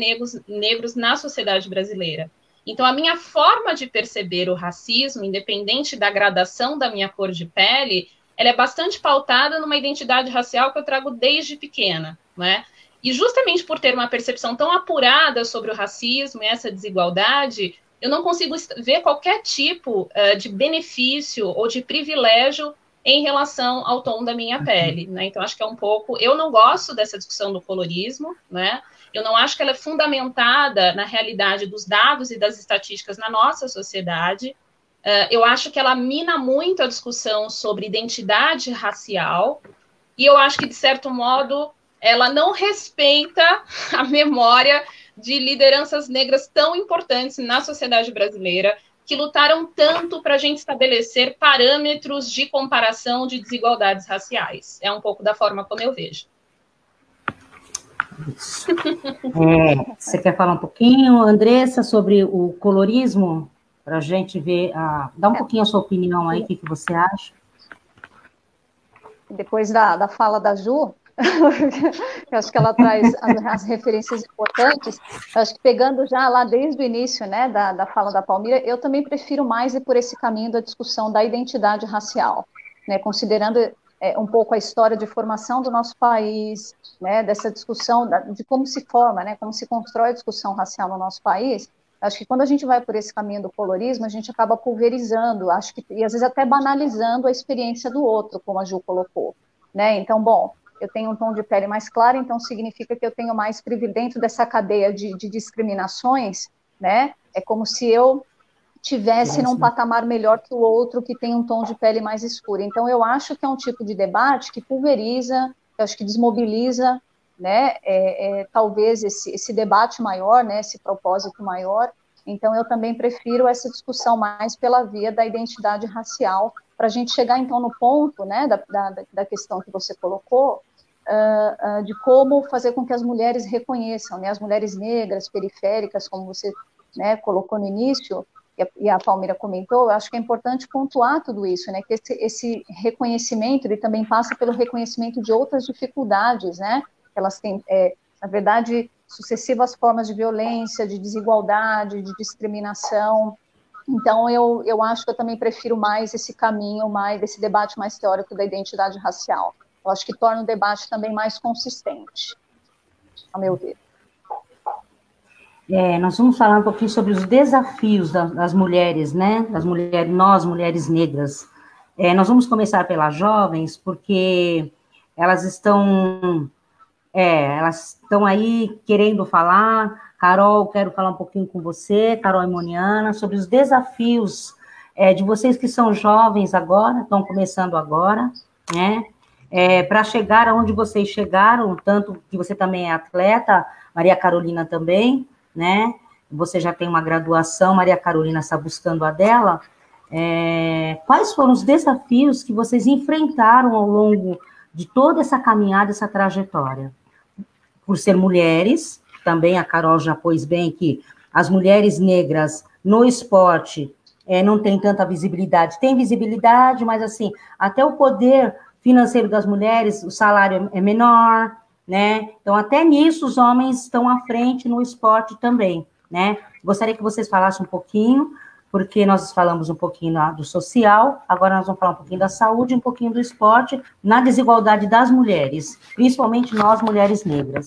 negros na sociedade brasileira. Então, a minha forma de perceber o racismo, independente da gradação da minha cor de pele, ela é bastante pautada numa identidade racial que eu trago desde pequena, né? E justamente por ter uma percepção tão apurada sobre o racismo e essa desigualdade, eu não consigo ver qualquer tipo de benefício ou de privilégio em relação ao tom da minha pele, né? Então, acho que é um pouco... Eu não gosto dessa discussão do colorismo, né? Eu não acho que ela é fundamentada na realidade dos dados e das estatísticas na nossa sociedade. Eu acho que ela mina muito a discussão sobre identidade racial e eu acho que, de certo modo, ela não respeita a memória de lideranças negras tão importantes na sociedade brasileira que lutaram tanto para a gente estabelecer parâmetros de comparação de desigualdades raciais. É um pouco da forma como eu vejo. Você quer falar um pouquinho, Andressa, sobre o colorismo? Para a gente ver, dá um pouquinho a sua opinião aí, o que você acha? Depois da fala da Ju, eu acho que ela traz as referências importantes, eu acho que pegando já lá desde o início, né, da fala da Palmira, eu também prefiro mais ir por esse caminho da discussão da identidade racial, né, considerando um pouco a história de formação do nosso país, né, dessa discussão de como se forma, né, como se constrói a discussão racial no nosso país. Acho que quando a gente vai por esse caminho do colorismo, a gente acaba pulverizando, acho que, e às vezes até banalizando a experiência do outro, como a Ju colocou, né, então, bom, eu tenho um tom de pele mais claro, então significa que eu tenho mais privilégio dentro dessa cadeia de discriminações, né, é como se eu tivesse num patamar melhor que o outro que tem um tom de pele mais escuro. Então, eu acho que é um tipo de debate que pulveriza, eu acho que desmobiliza, né, talvez esse debate maior, né, esse propósito maior. Então, eu também prefiro essa discussão mais pela via da identidade racial, para a gente chegar, então, no ponto, né, da questão que você colocou, de como fazer com que as mulheres reconheçam, né, as mulheres negras, periféricas, como você, né, colocou no início, e a Palmira comentou, eu acho que é importante pontuar tudo isso, né, que esse reconhecimento, ele também passa pelo reconhecimento de outras dificuldades, né, elas têm, na verdade, sucessivas formas de violência, de desigualdade, de discriminação. Então, eu acho que eu também prefiro mais esse caminho, mais desse debate mais teórico da identidade racial. Eu acho que torna o debate também mais consistente, a meu ver. Nós vamos falar um pouquinho sobre os desafios das mulheres, né? Das mulheres, nós, mulheres negras. Nós vamos começar pelas jovens, porque elas estão aí querendo falar. Carol, quero falar um pouquinho com você, Carol e Moniana, sobre os desafios de vocês que são jovens agora, estão começando agora, né? Para chegar aonde vocês chegaram, tanto que você também é atleta, Maria Carolina também, né? Você já tem uma graduação, Maria Carolina está buscando a dela. Quais foram os desafios que vocês enfrentaram ao longo de toda essa caminhada, essa trajetória? Por ser mulheres, também a Carol já pôs bem que as mulheres negras no esporte não tem tanta visibilidade. Tem visibilidade, mas assim, até o poder financeiro das mulheres, o salário é menor, né? Então, até nisso, os homens estão à frente no esporte também, né? Gostaria que vocês falassem um pouquinho, porque nós falamos um pouquinho do social, agora nós vamos falar um pouquinho da saúde, um pouquinho do esporte, na desigualdade das mulheres, principalmente nós, mulheres negras.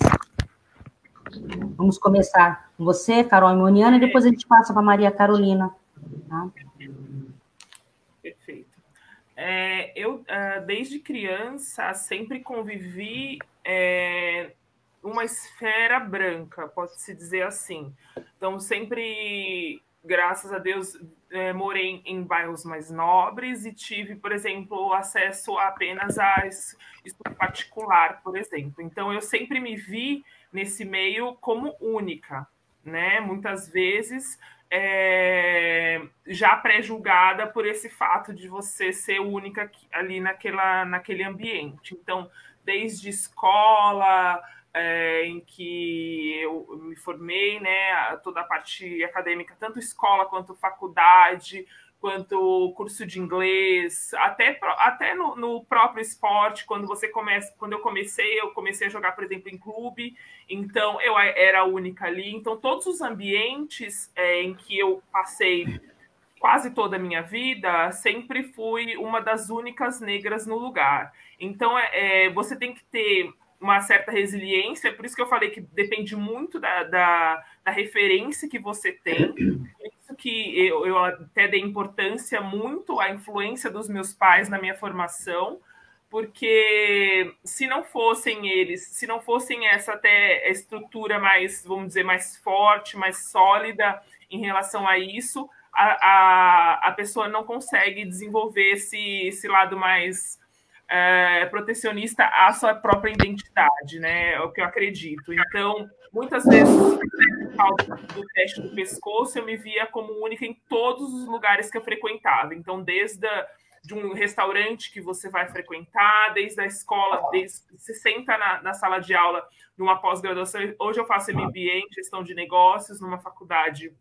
Vamos começar com você, Carol e Moniana, e depois a gente passa para Maria Carolina. Tá? Perfeito. Eu, desde criança, sempre convivi uma esfera branca, pode-se dizer assim. Então, sempre, graças a Deus, morei em bairros mais nobres e tive, por exemplo, acesso apenas a estudo particular, por exemplo. Então, eu sempre me vi nesse meio como única, né? Muitas vezes já pré-julgada por esse fato de você ser única ali naquele ambiente. Então, desde escola, em que eu me formei, né, toda a parte acadêmica, tanto escola quanto faculdade, quanto curso de inglês, até no próprio esporte, quando eu comecei a jogar, por exemplo, em clube, então eu era a única ali. Então, todos os ambientes em que eu passei quase toda a minha vida, sempre fui uma das únicas negras no lugar. Então, você tem que ter uma certa resiliência, por isso que eu falei que depende muito da referência que você tem. Por isso que eu até dei importância muito à influência dos meus pais na minha formação, porque se não fossem eles, se não fossem essa até estrutura mais, vamos dizer, mais forte, mais sólida em relação a isso, a pessoa não consegue desenvolver esse lado mais protecionista à sua própria identidade, né? É o que eu acredito. Então, muitas vezes, por causa do teste do pescoço, eu me via como única em todos os lugares que eu frequentava. Então, desde de um restaurante que você vai frequentar, desde a escola, você senta na sala de aula numa pós-graduação. Hoje eu faço MBA em gestão de negócios numa faculdade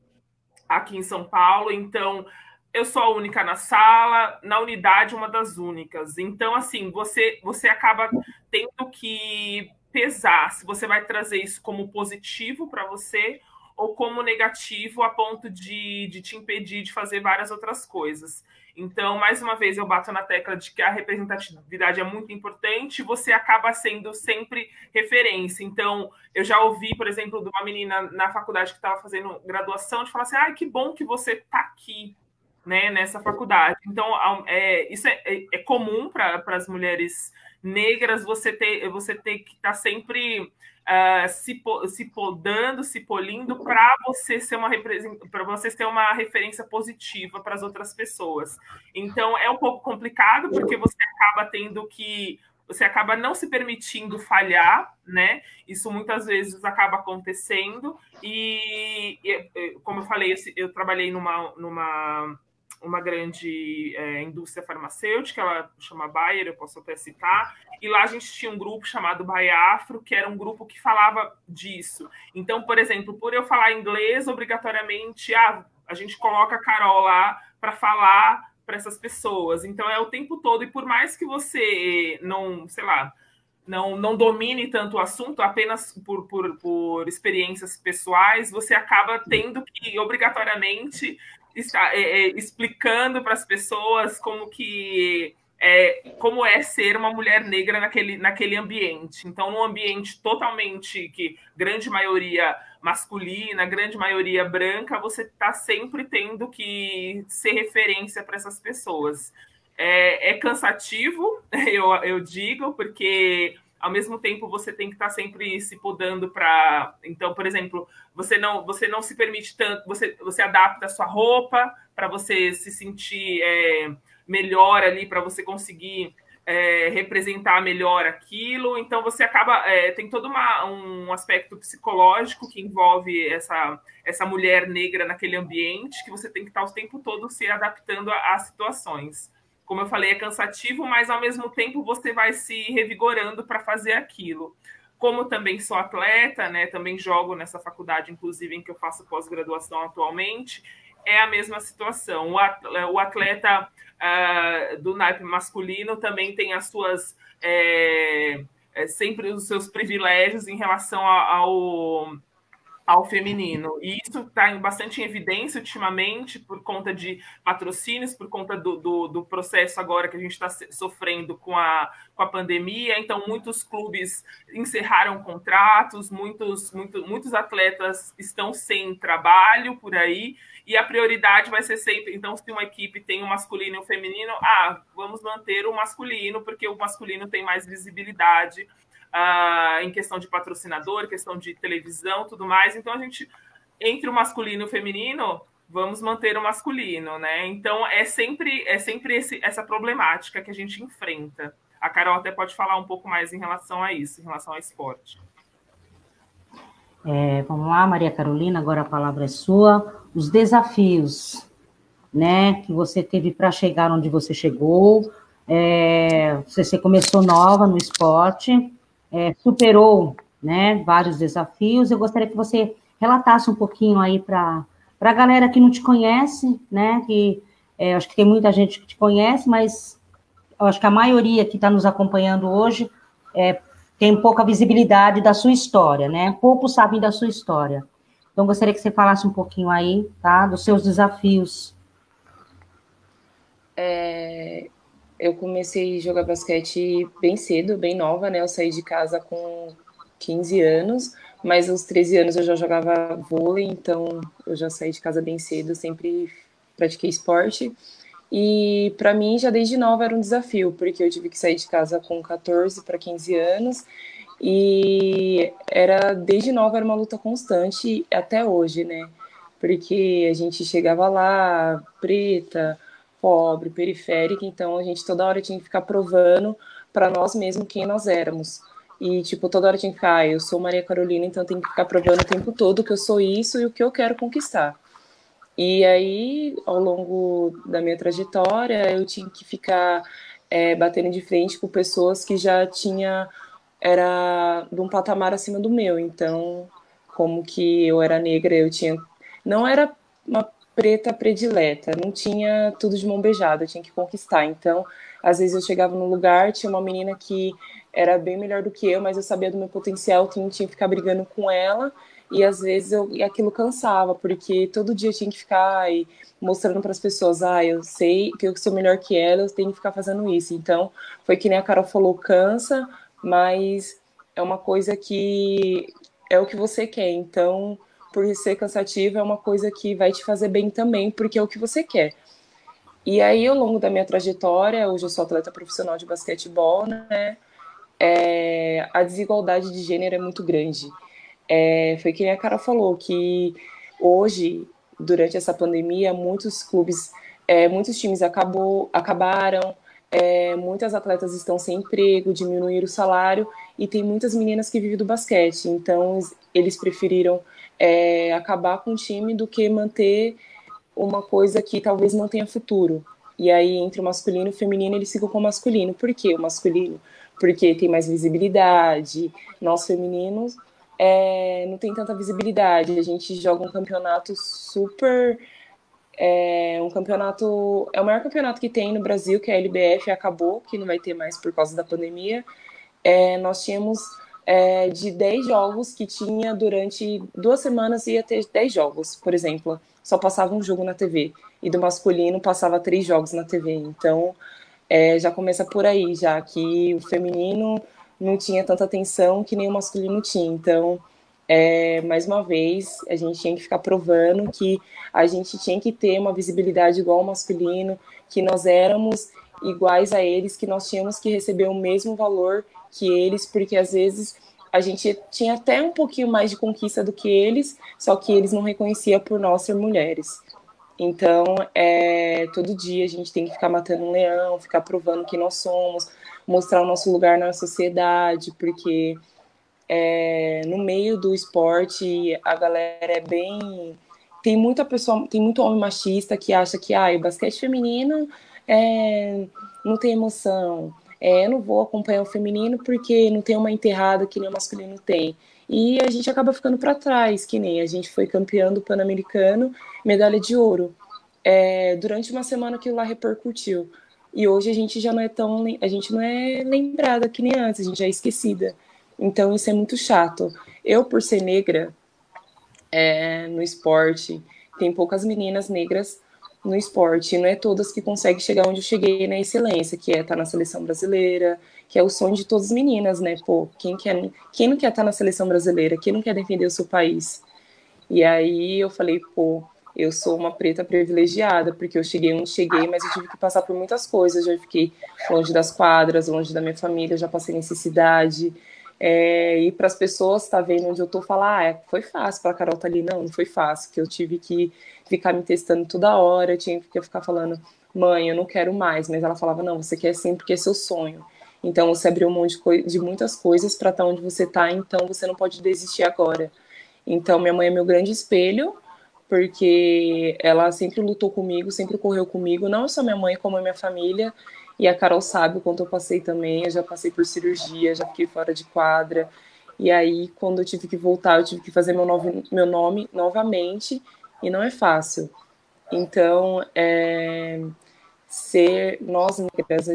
aqui em São Paulo, então eu sou a única na sala, na unidade uma das únicas. Então, assim, você acaba tendo que pesar se você vai trazer isso como positivo para você ou como negativo a ponto de te impedir de fazer várias outras coisas. Então, mais uma vez, eu bato na tecla de que a representatividade é muito importante, você acaba sendo sempre referência. Então, eu já ouvi, por exemplo, de uma menina na faculdade que estava fazendo graduação, de falar assim, que bom que você está aqui, né, nessa faculdade. Então, isso é comum para as mulheres negras, você ter que estar sempre se podando, se polindo para você ter uma referência positiva para as outras pessoas. Então, é um pouco complicado, porque você acaba não se permitindo falhar, né? Isso muitas vezes acaba acontecendo. E como eu falei, eu trabalhei numa grande indústria farmacêutica, ela chama Bayer, eu posso até citar, e lá a gente tinha um grupo chamado Bayer Afro, que era um grupo que falava disso. Então, por exemplo, por eu falar inglês, obrigatoriamente, a gente coloca a Carol lá para falar para essas pessoas. Então, é o tempo todo, e por mais que você não, sei lá, não domine tanto o assunto, apenas por experiências pessoais, você acaba tendo que, obrigatoriamente, está explicando para as pessoas como como é ser uma mulher negra naquele ambiente. Então, num ambiente totalmente que grande maioria masculina, grande maioria branca, você está sempre tendo que ser referência para essas pessoas. É cansativo, eu digo, porque ao mesmo tempo você tem que estar sempre se podando para... Então, por exemplo, você não se permite tanto, você adapta a sua roupa para você se sentir melhor ali, para você conseguir representar melhor aquilo. Então, você acaba... tem todo um aspecto psicológico que envolve essa mulher negra naquele ambiente, que você tem que estar o tempo todo se adaptando às situações. Como eu falei, é cansativo, mas ao mesmo tempo você vai se revigorando para fazer aquilo. Como também sou atleta, né, também jogo nessa faculdade, inclusive, em que eu faço pós-graduação atualmente, é a mesma situação. O atleta do naipe masculino também tem as suas... sempre os seus privilégios em relação ao feminino. E isso está bastante em evidência ultimamente por conta de patrocínios, por conta do processo agora que a gente está sofrendo com a pandemia. Então, muitos clubes encerraram contratos, muitos atletas estão sem trabalho por aí, e a prioridade vai ser sempre... Então, se uma equipe tem um masculino e um feminino, vamos manter o masculino, porque o masculino tem mais visibilidade em questão de patrocinador, questão de televisão, tudo mais. Então, a gente, entre o masculino e o feminino, vamos manter o masculino, né? Então, é sempre essa problemática que a gente enfrenta. A Carol até pode falar um pouco mais em relação a isso, em relação ao esporte. Vamos lá, Maria Carolina, agora a palavra é sua. Os desafios, né, que você teve para chegar onde você chegou. Você começou nova no esporte, superou, né, vários desafios. Eu gostaria que você relatasse um pouquinho aí para a galera que não te conhece, né, que acho que tem muita gente que te conhece, mas eu acho que a maioria que está nos acompanhando hoje tem pouca visibilidade da sua história, né, poucos sabem da sua história. Então, gostaria que você falasse um pouquinho aí, tá, dos seus desafios. Eu comecei a jogar basquete bem cedo, bem nova, né? Eu saí de casa com 15 anos, mas aos 13 anos eu já jogava vôlei, então eu já saí de casa bem cedo, sempre pratiquei esporte. E para mim, já desde nova era um desafio, porque eu tive que sair de casa com 14 para 15 anos, e desde nova era uma luta constante até hoje, né? Porque a gente chegava lá, preta, pobre, periférica, então a gente toda hora tinha que ficar provando para nós mesmos quem nós éramos. E, tipo, toda hora tinha que ficar, eu sou Maria Carolina, então tem que ficar provando o tempo todo que eu sou isso e o que eu quero conquistar. E aí, ao longo da minha trajetória, eu tinha que ficar batendo de frente com pessoas que já era de um patamar acima do meu. Então, como que eu era negra, não era uma preta predileta, não tinha tudo de mão beijada, eu tinha que conquistar. Então, às vezes eu chegava num lugar, tinha uma menina que era bem melhor do que eu, mas eu sabia do meu potencial, tinha que ficar brigando com ela, e às vezes aquilo cansava, porque todo dia eu tinha que ficar mostrando para as pessoas, eu sei que eu sou melhor que ela, eu tenho que ficar fazendo isso. Então, foi que nem a Carol falou, cansa, mas é uma coisa que é o que você quer. Então, por ser cansativo, é uma coisa que vai te fazer bem também, porque é o que você quer. E aí, ao longo da minha trajetória, hoje eu sou atleta profissional de basquetebol, né? A desigualdade de gênero é muito grande. Foi que nem a Carol falou, que hoje, durante essa pandemia, muitos clubes, muitos times acabaram, muitas atletas estão sem emprego, diminuíram o salário, e tem muitas meninas que vivem do basquete, então eles preferiram acabar com o time do que manter uma coisa que talvez não tenha futuro. E aí, entre o masculino e o feminino, eles ficam com o masculino. Por quê o masculino? Porque tem mais visibilidade. Nós, femininos, não tem tanta visibilidade. A gente joga um campeonato super... É o maior campeonato que tem no Brasil, que é a LBF, acabou, que não vai ter mais por causa da pandemia. Nós tínhamos de 10 jogos que tinha durante 2 semanas, ia ter 10 jogos, por exemplo. Só passava um jogo na TV. E do masculino passava 3 jogos na TV. Então, já começa por aí, já que o feminino não tinha tanta atenção que nem o masculino tinha. Então, mais uma vez, a gente tinha que ficar provando que a gente tinha que ter uma visibilidade igual ao masculino, que nós éramos iguais a eles, que nós tínhamos que receber o mesmo valor que eles, porque às vezes a gente tinha até um pouquinho mais de conquista do que eles, só que eles não reconheciam por nós ser mulheres. Então, todo dia a gente tem que ficar matando um leão, ficar provando quem nós somos, mostrar o nosso lugar na sociedade, porque no meio do esporte a galera é bem... Tem muita pessoa, tem muito homem machista que acha que o basquete feminino não tem emoção, eu não vou acompanhar o feminino porque não tem uma enterrada que nem o masculino tem. E a gente acaba ficando para trás, que nem a gente foi campeão do Pan-Americano, medalha de ouro. Durante uma semana aquilo lá repercutiu. E hoje a gente já não é a gente não é lembrada que nem antes, a gente já é esquecida. Então isso é muito chato. Eu, por ser negra, no esporte, tem poucas meninas negras no esporte, e não é todas que conseguem chegar onde eu cheguei na excelência, que é estar na seleção brasileira, que é o sonho de todas as meninas, né? Pô, quem não quer estar na seleção brasileira? Quem não quer defender o seu país? E aí eu falei, pô, eu sou uma preta privilegiada, porque eu cheguei onde cheguei, mas eu tive que passar por muitas coisas, já fiquei longe das quadras, longe da minha família, já passei necessidade, e para as pessoas tá vendo onde eu tô, falar, foi fácil para a Carol tá ali. Não foi fácil, que eu tive que ficar me testando toda hora, eu tinha que ficar falando, mãe, eu não quero mais, mas ela falava, não, você quer sim porque é seu sonho. Então você abriu mão de muitas coisas para estar onde você tá, então você não pode desistir agora. Então minha mãe é meu grande espelho, porque ela sempre lutou comigo, sempre correu comigo, não só minha mãe, como a minha família. E a Carol sabe o quanto eu passei também, eu já passei por cirurgia, já fiquei fora de quadra. E aí, quando eu tive que voltar, eu tive que fazer meu nome novamente, e não é fácil. Então, nós negras,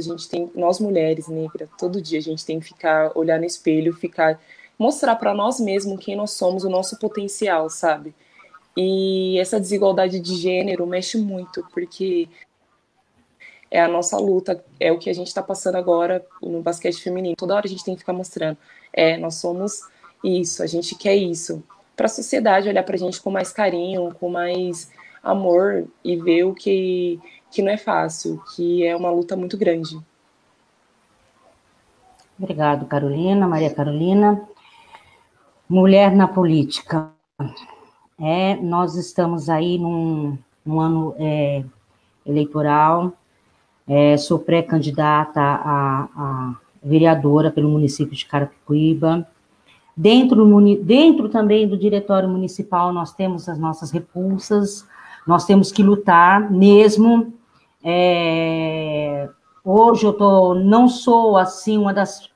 nós mulheres negras, todo dia a gente tem que olhar no espelho, mostrar para nós mesmos quem nós somos, o nosso potencial, sabe? E essa desigualdade de gênero mexe muito, porque é a nossa luta, é o que a gente está passando agora no basquete feminino. Toda hora a gente tem que ficar mostrando, nós somos isso, a gente quer isso. Para a sociedade olhar para a gente com mais carinho, com mais amor e ver o que não é fácil, que é uma luta muito grande. Obrigado, Carolina, Maria Carolina. Mulher na política. Nós estamos aí num ano eleitoral. Sou pré-candidata a vereadora pelo município de Carapicuíba. Dentro também do diretório municipal, nós temos as nossas repulsas, nós temos que lutar mesmo. Hoje eu não sou, assim, uma das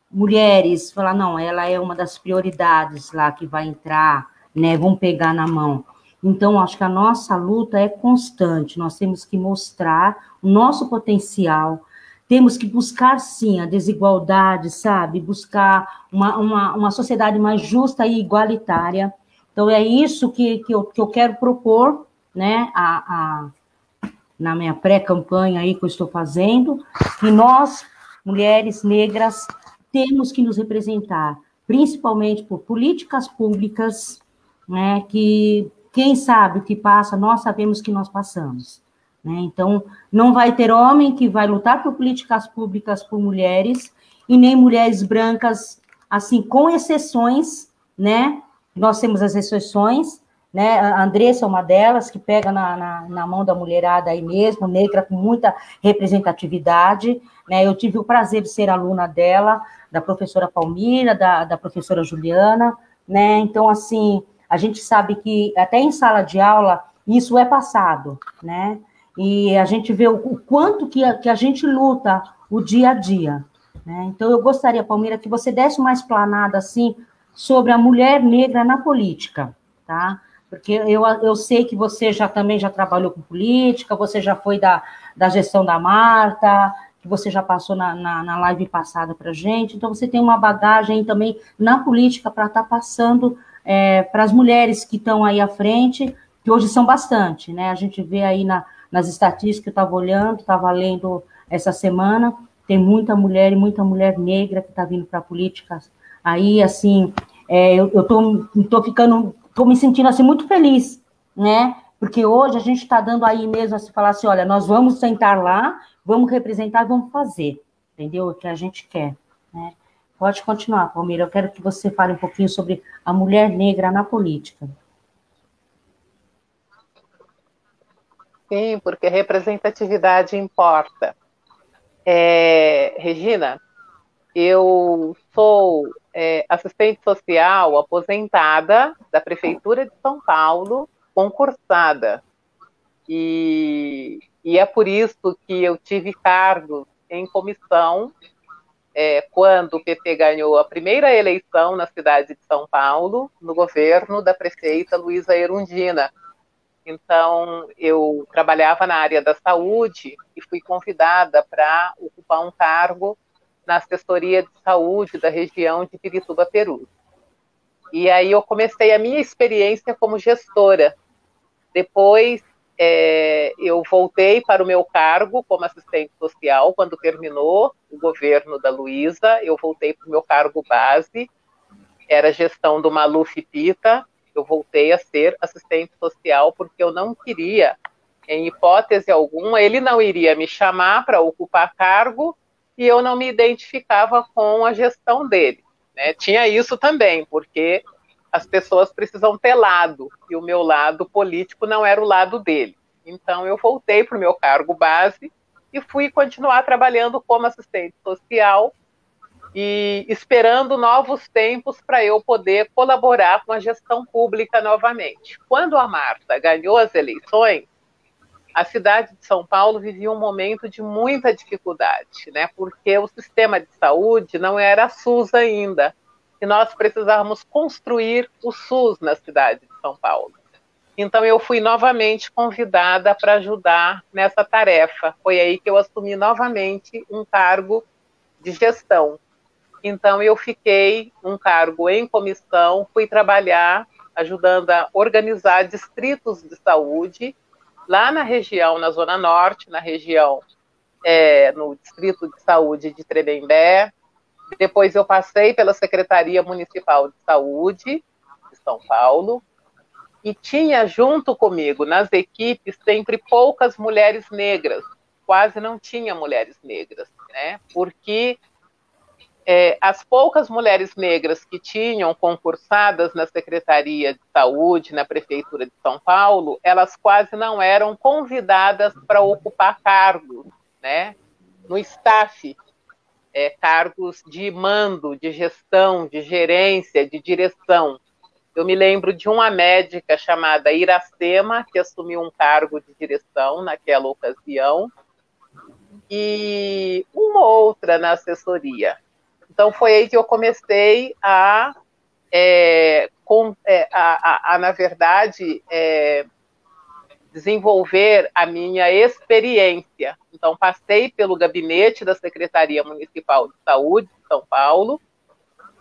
mulheres, falar, não, ela é uma das prioridades lá que vai entrar, né, vamos pegar na mão. Então, acho que a nossa luta é constante, nós temos que mostrar o nosso potencial, temos que buscar, sim, a desigualdade, sabe? Buscar uma sociedade mais justa e igualitária. Então, é isso que eu quero propor, né, na minha pré-campanha aí que eu estou fazendo, que nós, mulheres negras, temos que nos representar, principalmente por políticas públicas, né, que quem sabe o que passa, nós sabemos que nós passamos. Né? Então, não vai ter homem que vai lutar por políticas públicas por mulheres, e nem mulheres brancas, assim, com exceções, né? Nós temos as exceções, né? A Andressa é uma delas, que pega na mão da mulherada aí mesmo, negra, com muita representatividade, né? Eu tive o prazer de ser aluna dela, da professora Palmira, da professora Juliana, né? Então, assim, a gente sabe que até em sala de aula isso é passado, né? E a gente vê o quanto que a gente luta o dia a dia, né? Então, eu gostaria, Palmira, que você desse uma explanada, assim, sobre a mulher negra na política, tá? Porque eu sei que você também já trabalhou com política, você já foi da gestão da Marta, que você já passou na live passada para a gente, então você tem uma bagagem também na política para estar passando para as mulheres que estão aí à frente, que hoje são bastante, né? A gente vê aí nas estatísticas que eu estava olhando, estava lendo essa semana. Tem muita mulher e muita mulher negra que está vindo para a política. Aí, assim, eu tô me sentindo assim muito feliz, né? Porque hoje a gente está dando aí mesmo assim, falar assim, olha, nós vamos sentar lá, vamos representar, vamos fazer, entendeu? O que a gente quer, né? Pode continuar, Palmeira. Eu quero que você fale um pouquinho sobre a mulher negra na política. Sim, porque representatividade importa. Regina, eu sou assistente social aposentada da Prefeitura de São Paulo, concursada. E é por isso que eu tive cargos em comissão quando o PT ganhou a primeira eleição na cidade de São Paulo, no governo da prefeita Luísa Erundina. Então, eu trabalhava na área da saúde e fui convidada para ocupar um cargo na assessoria de saúde da região de Pirituba, Peru. E aí eu comecei a minha experiência como gestora. Depois, eu voltei para o meu cargo como assistente social. Quando terminou o governo da Luísa, eu voltei para o meu cargo base, era gestão do Maluf Pita. Eu voltei a ser assistente social porque eu não queria, em hipótese alguma, ele não iria me chamar para ocupar cargo e eu não me identificava com a gestão dele, né? Tinha isso também, porque as pessoas precisam ter lado, e o meu lado político não era o lado dele. Então, eu voltei para o meu cargo base e fui continuar trabalhando como assistente social e esperando novos tempos para eu poder colaborar com a gestão pública novamente. Quando a Marta ganhou as eleições, a cidade de São Paulo vivia um momento de muita dificuldade, né? Porque o sistema de saúde não era SUS ainda, e nós precisávamos construir o SUS na cidade de São Paulo. Então, eu fui novamente convidada para ajudar nessa tarefa. Foi aí que eu assumi novamente um cargo de gestão. Então, eu fiquei um cargo em comissão, fui trabalhar ajudando a organizar distritos de saúde, lá na região, na Zona Norte, na região, no Distrito de Saúde de Tremembé. Depois eu passei pela Secretaria Municipal de Saúde de São Paulo, e tinha junto comigo, nas equipes, sempre poucas mulheres negras, quase não tinha mulheres negras, né? Porque as poucas mulheres negras que tinham concursadas na Secretaria de Saúde, na Prefeitura de São Paulo, elas quase não eram convidadas para ocupar cargos, né? No staff, cargos de mando, de gestão, de gerência, de direção. Eu me lembro de uma médica chamada Iracema, que assumiu um cargo de direção naquela ocasião, e uma outra na assessoria. Então, foi aí que eu comecei na verdade, desenvolver a minha experiência. Então, passei pelo gabinete da Secretaria Municipal de Saúde de São Paulo,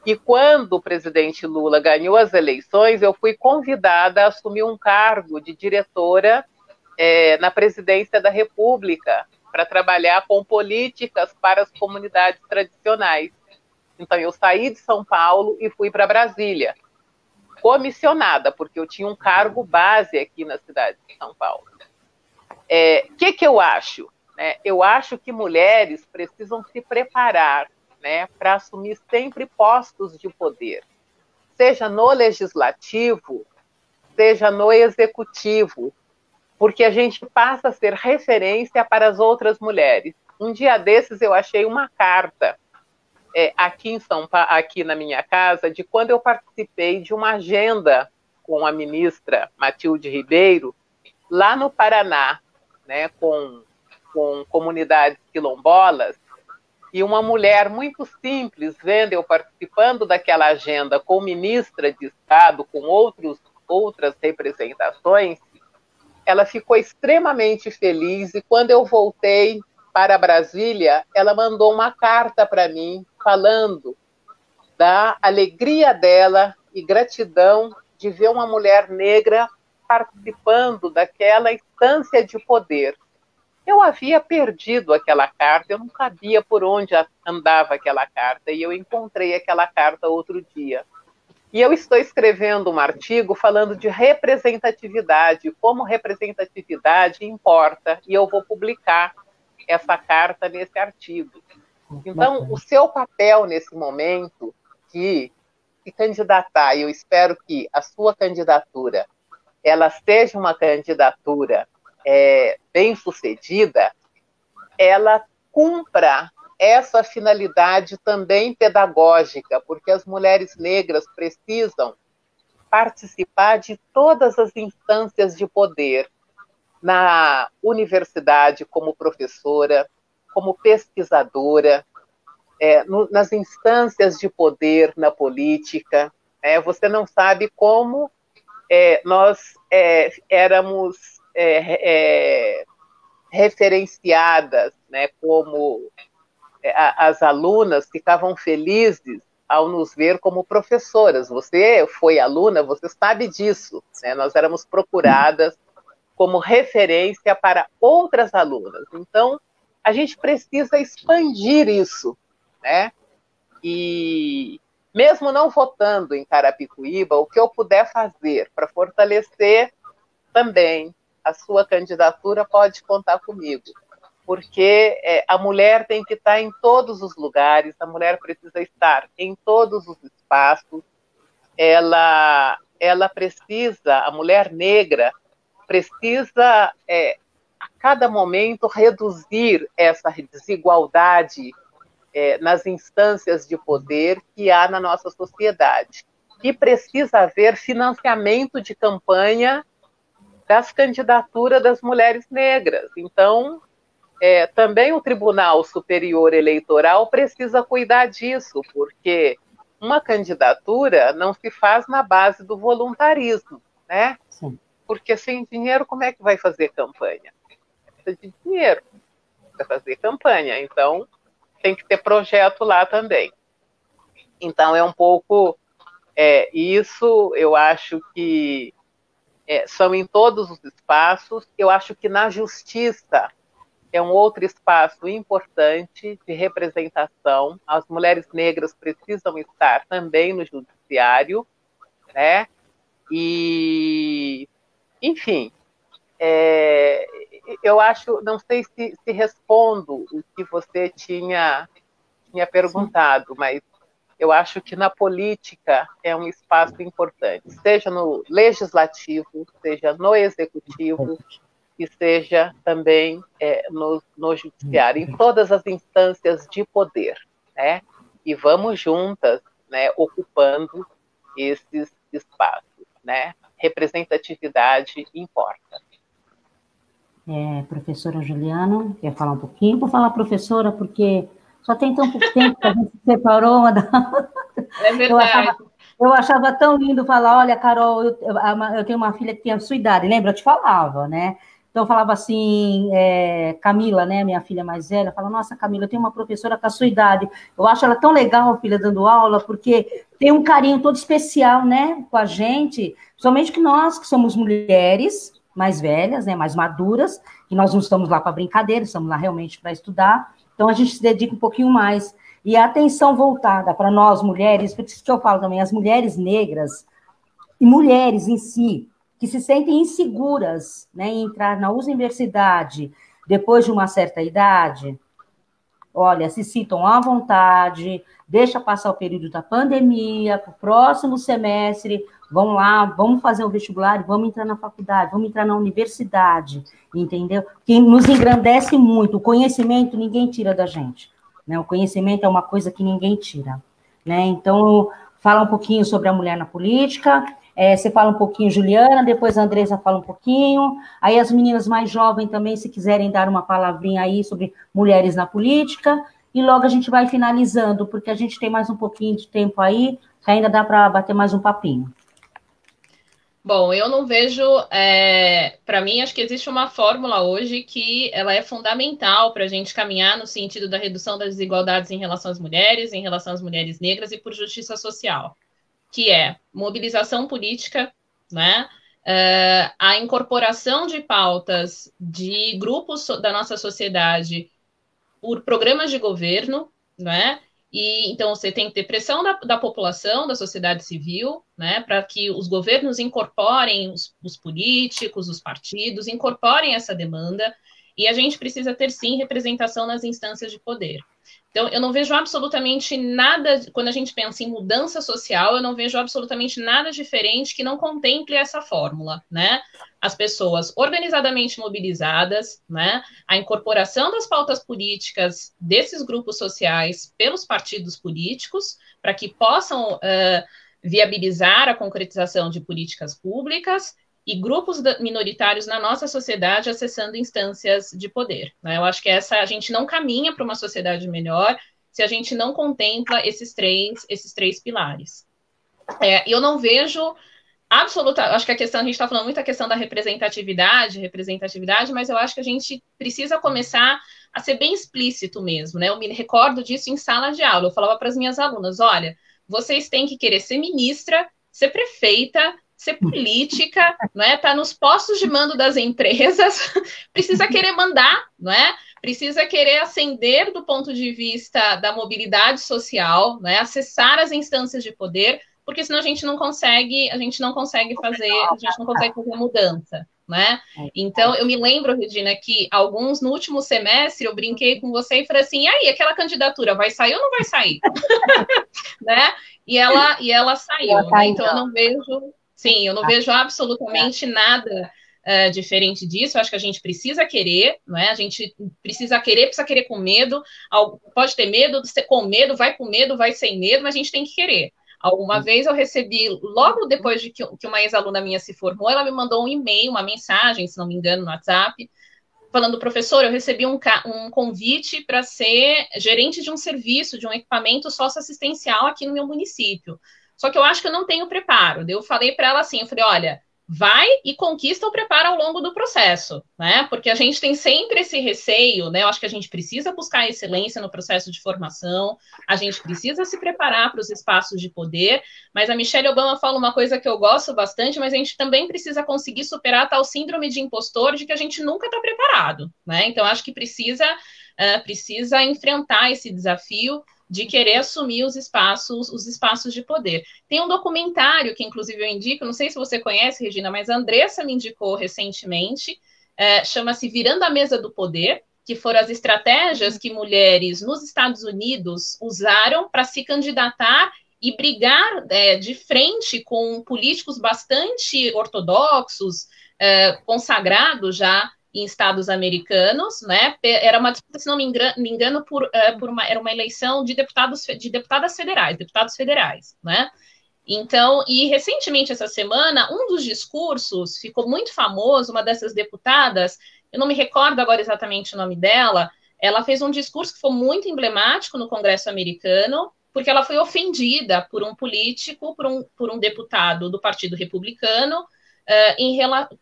e quando o presidente Lula ganhou as eleições, eu fui convidada a assumir um cargo de diretora na Presidência da República, para trabalhar com políticas para as comunidades tradicionais. Então, eu saí de São Paulo e fui para Brasília, comissionada, porque eu tinha um cargo base aqui na cidade de São Paulo. Que eu acho? Eu acho que mulheres precisam se preparar, né, para assumir sempre postos de poder, seja no legislativo, seja no executivo, porque a gente passa a ser referência para as outras mulheres. Um dia desses eu achei uma carta aqui na minha casa, de quando eu participei de uma agenda com a ministra Matilde Ribeiro, lá no Paraná, né, com comunidades quilombolas, e uma mulher muito simples, vendo eu participando daquela agenda com ministra de Estado, com outras representações, ela ficou extremamente feliz, e quando eu voltei para Brasília, ela mandou uma carta para mim, falando da alegria dela e gratidão de ver uma mulher negra participando daquela instância de poder. Eu havia perdido aquela carta, eu não sabia por onde andava aquela carta, e eu encontrei aquela carta outro dia. E eu estou escrevendo um artigo falando de representatividade, como representatividade importa, e eu vou publicar essa carta nesse artigo. Então, o seu papel nesse momento de se candidatar, e eu espero que a sua candidatura ela seja uma candidatura bem-sucedida, ela cumpra essa finalidade também pedagógica, porque as mulheres negras precisam participar de todas as instâncias de poder, na universidade como professora, como pesquisadora, nas instâncias de poder na política. Você não sabe como nós éramos referenciadas, né, como as alunas ficavam felizes ao nos ver como professoras. Você foi aluna, você sabe disso, né? Nós éramos procuradas como referência para outras alunas. Então, a gente precisa expandir isso, né? E mesmo não votando em Carapicuíba, o que eu puder fazer para fortalecer também a sua candidatura, pode contar comigo. Porque a mulher tem que estar em todos os lugares, a mulher precisa estar em todos os espaços, ela precisa, a mulher negra precisa, a cada momento, reduzir essa desigualdade nas instâncias de poder que há na nossa sociedade. E precisa haver financiamento de campanha das candidaturas das mulheres negras. Então, também o Tribunal Superior Eleitoral precisa cuidar disso, porque uma candidatura não se faz na base do voluntarismo, né? Sim. Porque sem dinheiro, como é que vai fazer campanha? Precisa de dinheiro para fazer campanha, então tem que ter projeto lá também. Então é um pouco isso, eu acho que são em todos os espaços. Eu acho que na justiça é um outro espaço importante de representação. As mulheres negras precisam estar também no judiciário, né? E, enfim, eu acho, não sei se respondo o que você tinha perguntado, mas eu acho que na política é um espaço importante, seja no legislativo, seja no executivo, e seja também no judiciário, em todas as instâncias de poder, né? E vamos juntas, né, ocupando esses espaços, né? Representatividade importa. Professora Juliana, quer falar um pouquinho? Vou falar professora, porque só tem tão pouco tempo que a gente se separou uma da outra. É verdade. Eu achava tão lindo falar, olha, Carol, eu tenho uma filha que tem a sua idade, lembra? Eu te falava, né? Então, eu falava assim, Camila, né, minha filha mais velha, fala, nossa, Camila, eu tenho uma professora com a sua idade. Eu acho ela tão legal, filha, dando aula, porque tem um carinho todo especial, né, com a gente, somente que nós, que somos mulheres mais velhas, né, mais maduras, que nós não estamos lá para brincadeira, estamos lá realmente para estudar, então a gente se dedica um pouquinho mais. E a atenção voltada para nós, mulheres, por isso que eu falo também, as mulheres negras, e mulheres em si, que se sentem inseguras, né, em entrar na universidade depois de uma certa idade, olha, se sintam à vontade, deixa passar o período da pandemia, para o próximo semestre, vão lá, vamos fazer o vestibular, vamos entrar na faculdade, vamos entrar na universidade, entendeu? Que nos engrandece muito, o conhecimento ninguém tira da gente, né? O conhecimento é uma coisa que ninguém tira, né? Então, fala um pouquinho sobre a mulher na política. Você fala um pouquinho, Juliana, depois a Andressa fala um pouquinho, aí as meninas mais jovens também, se quiserem dar uma palavrinha aí sobre mulheres na política, e logo a gente vai finalizando, porque a gente tem mais um pouquinho de tempo aí, que ainda dá para bater mais um papinho. Bom, eu não vejo, para mim, acho que existe uma fórmula hoje que ela é fundamental para a gente caminhar no sentido da redução das desigualdades em relação às mulheres, em relação às mulheres negras e por justiça social, que é mobilização política, né? a incorporação de pautas de grupos da nossa sociedade por programas de governo, né? E então você tem que ter pressão da população, da sociedade civil, né, para que os governos incorporem os políticos, os partidos, incorporem essa demanda, e a gente precisa ter, sim, representação nas instâncias de poder. Então, eu não vejo absolutamente nada, quando a gente pensa em mudança social, eu não vejo absolutamente nada diferente que não contemple essa fórmula, né? As pessoas organizadamente mobilizadas, né? A incorporação das pautas políticas desses grupos sociais pelos partidos políticos, para que possam viabilizar a concretização de políticas públicas, e grupos minoritários na nossa sociedade acessando instâncias de poder, né? Eu acho que a gente não caminha para uma sociedade melhor se a gente não contempla esses três pilares. Eu não vejo acho que a gente está falando muito a questão da representatividade, mas eu acho que a gente precisa começar a ser bem explícito mesmo, né? Eu me recordo disso em sala de aula, eu falava para as minhas alunas, olha, vocês têm que querer ser ministra, ser prefeita, ser política, não é? Tá nos postos de mando das empresas, precisa querer mandar, não é? Precisa querer ascender do ponto de vista da mobilidade social, não é? Acessar as instâncias de poder, porque senão a gente não consegue fazer mudança, né? Então, eu me lembro, Regina, que no último semestre, eu brinquei com você e falei assim, e aí, aquela candidatura vai sair ou não vai sair? Né? E ela saiu, né? Então eu não vejo absolutamente nada diferente disso. Eu acho que a gente precisa querer, não é? A gente precisa querer com medo, pode ter medo, com medo, vai sem medo, mas a gente tem que querer. Alguma vez eu recebi, logo depois de que uma ex-aluna minha se formou, ela me mandou um e-mail, uma mensagem, se não me engano, no WhatsApp, falando, professor, eu recebi um convite para ser gerente de um serviço, de um equipamento socioassistencial aqui no meu município. Só que eu acho que eu não tenho preparo. Eu falei para ela assim, eu falei, olha, vai e conquista o preparo ao longo do processo, né? Porque a gente tem sempre esse receio, né? Eu acho que a gente precisa buscar excelência no processo de formação, a gente precisa se preparar para os espaços de poder, mas a Michelle Obama fala uma coisa que eu gosto bastante, mas a gente também precisa conseguir superar tal síndrome de impostor de que a gente nunca está preparado, né? Então, acho que precisa enfrentar esse desafio de querer assumir os espaços de poder. Tem um documentário que, inclusive, eu indico, não sei se você conhece, Regina, mas a Andressa me indicou recentemente, chama-se Virando a Mesa do Poder, que foram as estratégias que mulheres nos Estados Unidos usaram para se candidatar e brigar de frente com políticos bastante ortodoxos, consagrados já em estados americanos, né? Era uma disputa, se não me engano, era uma eleição de deputados federais, né? Então, e recentemente essa semana, um dos discursos ficou muito famoso, uma dessas deputadas, eu não me recordo agora exatamente o nome dela, ela fez um discurso que foi muito emblemático no Congresso americano, porque ela foi ofendida por um político, por um deputado do Partido Republicano,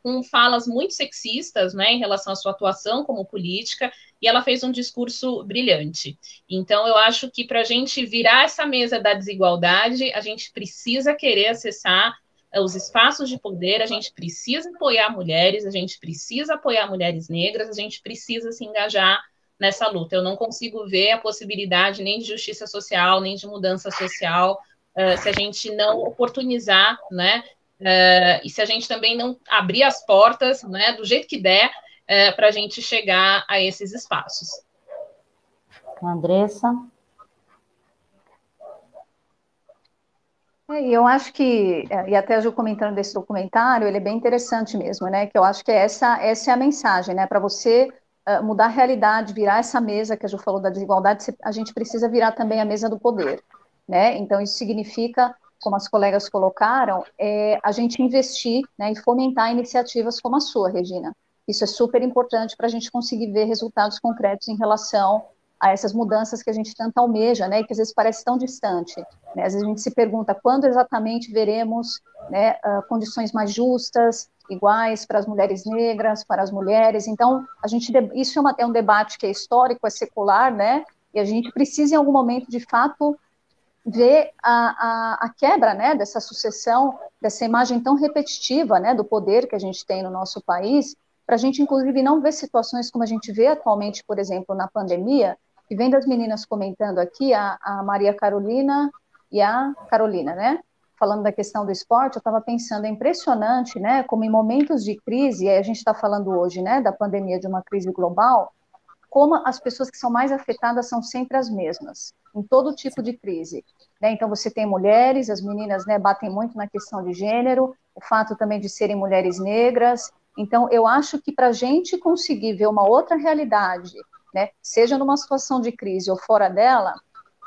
com falas muito sexistas, né, em relação à sua atuação como política, e ela fez um discurso brilhante. Então, eu acho que para a gente virar essa mesa da desigualdade, a gente precisa querer acessar os espaços de poder, a gente precisa apoiar mulheres, a gente precisa apoiar mulheres negras, a gente precisa se engajar nessa luta. Eu não consigo ver a possibilidade nem de justiça social, nem de mudança social, se a gente não oportunizar, né, e se a gente também não abrir as portas, né, do jeito que der, para a gente chegar a esses espaços. Andressa? E eu acho que, e até a Ju comentando desse documentário, ele é bem interessante mesmo, né, que eu acho que essa é a mensagem, né, para você mudar a realidade, virar essa mesa que a Ju falou da desigualdade, a gente precisa virar também a mesa do poder, né, então isso significa, como as colegas colocaram, a gente investir, né, e fomentar iniciativas como a sua, Regina. Isso é super importante para a gente conseguir ver resultados concretos em relação a essas mudanças que a gente tanto almeja, né, e que às vezes parece tão distante, né? Às vezes a gente se pergunta quando exatamente veremos, né, condições mais justas, iguais para as mulheres negras, para as mulheres. Então, isso é um debate que é histórico, é secular, né, e a gente precisa em algum momento, de fato, ver a quebra, né, dessa sucessão dessa imagem tão repetitiva, né, do poder que a gente tem no nosso país, para a gente, inclusive, não ver situações como a gente vê atualmente, por exemplo, na pandemia, e vem das meninas comentando aqui, a Maria Carolina e a Carolina, né? Falando da questão do esporte, eu estava pensando, é impressionante, né? Como em momentos de crise, e a gente está falando hoje, né, da pandemia, de uma crise global, como as pessoas que são mais afetadas são sempre as mesmas, em todo tipo de crise. Né? Então, você tem mulheres, as meninas, né, batem muito na questão de gênero, o fato também de serem mulheres negras. Então, eu acho que para a gente conseguir ver uma outra realidade, né, seja numa situação de crise ou fora dela,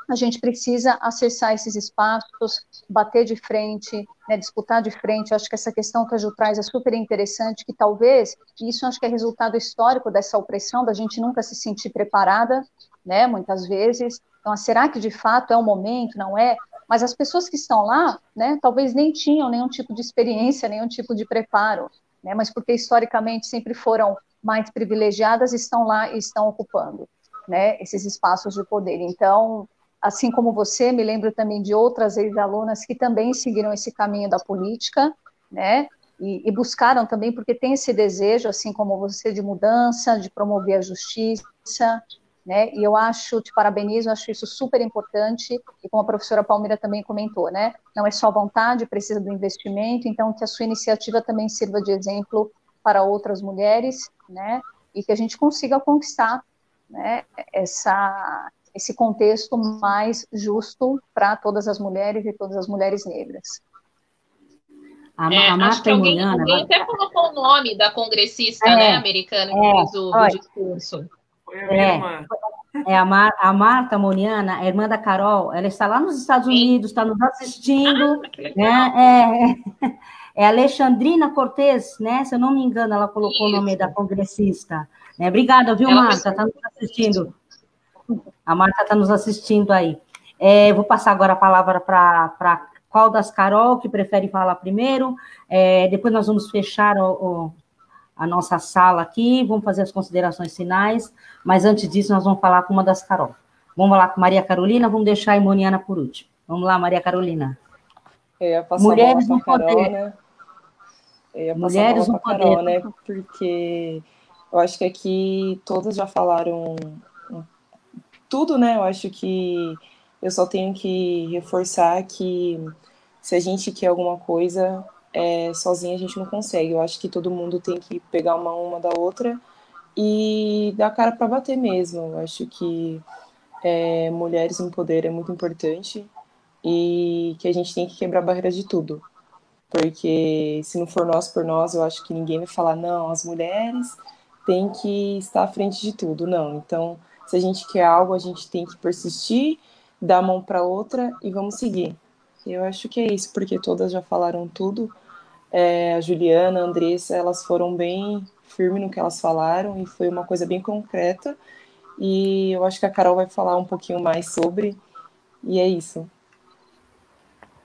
a gente precisa acessar esses espaços, bater de frente, né, disputar de frente. Eu acho que essa questão que a Ju traz é super interessante, que talvez, e isso eu acho que é resultado histórico dessa opressão, da gente nunca se sentir preparada, né, muitas vezes. Então, será que de fato é o momento, não é? Mas as pessoas que estão lá, né, talvez nem tinham nenhum tipo de experiência, nenhum tipo de preparo, né, mas porque historicamente sempre foram mais privilegiadas, estão lá e estão ocupando, né, esses espaços de poder. Então, assim como você, me lembro também de outras ex-alunas que também seguiram esse caminho da política, né, e buscaram também, porque tem esse desejo, assim como você, de mudança, de promover a justiça, né, e eu acho, te parabenizo, acho isso super importante, e como a professora Palmira também comentou, né, não é só vontade, precisa do investimento, então que a sua iniciativa também sirva de exemplo para outras mulheres, né, e que a gente consiga conquistar, né, esse contexto mais justo para todas as mulheres e todas as mulheres negras. Acho que alguém até colocou o nome da congressista, né, americana que fez o discurso. Foi a minha irmã. A Marta Moniana, a irmã da Carol, ela está lá nos Estados Unidos, está nos assistindo. Né? É Alexandrina Cortez, né? Se eu não me engano, ela colocou o nome da congressista. Né? Obrigada, viu, Marta? Está nos assistindo. A Marta está nos assistindo aí. Eu vou passar agora a palavra para qual das Carol, que prefere falar primeiro. Depois nós vamos fechar a nossa sala aqui, vamos fazer as considerações finais, mas antes disso nós vamos falar com uma das Carol. Vamos falar com Maria Carolina, vamos deixar a Imoniana por último. Vamos lá, Maria Carolina. Mulheres no poder. Né? Mulheres no poder, né? Porque eu acho que aqui todas já falaram tudo, né? Eu acho que eu só tenho que reforçar que se a gente quer alguma coisa, sozinha a gente não consegue. Eu acho que todo mundo tem que pegar uma da outra e dar a cara para bater mesmo. Eu acho que mulheres no poder é muito importante e que a gente tem que quebrar barreiras de tudo. Porque se não for nós por nós, eu acho que ninguém vai falar, não, as mulheres têm que estar à frente de tudo. Não, então, se a gente quer algo, a gente tem que persistir, dar a mão para outra e vamos seguir. Eu acho que é isso, porque todas já falaram tudo. A Juliana, a Andressa, elas foram bem firmes no que elas falaram e foi uma coisa bem concreta. E eu acho que a Carol vai falar um pouquinho mais sobre, e é isso.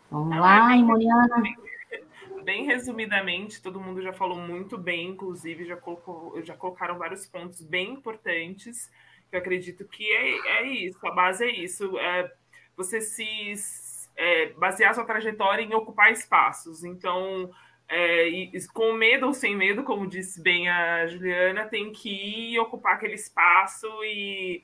Vamos lá, Imoniana. Bem resumidamente, todo mundo já falou muito bem, inclusive já colocaram vários pontos bem importantes, que eu acredito que é isso, a base é isso, você basear sua trajetória em ocupar espaços. Então, com medo ou sem medo, como disse bem a Juliana, tem que ir ocupar aquele espaço e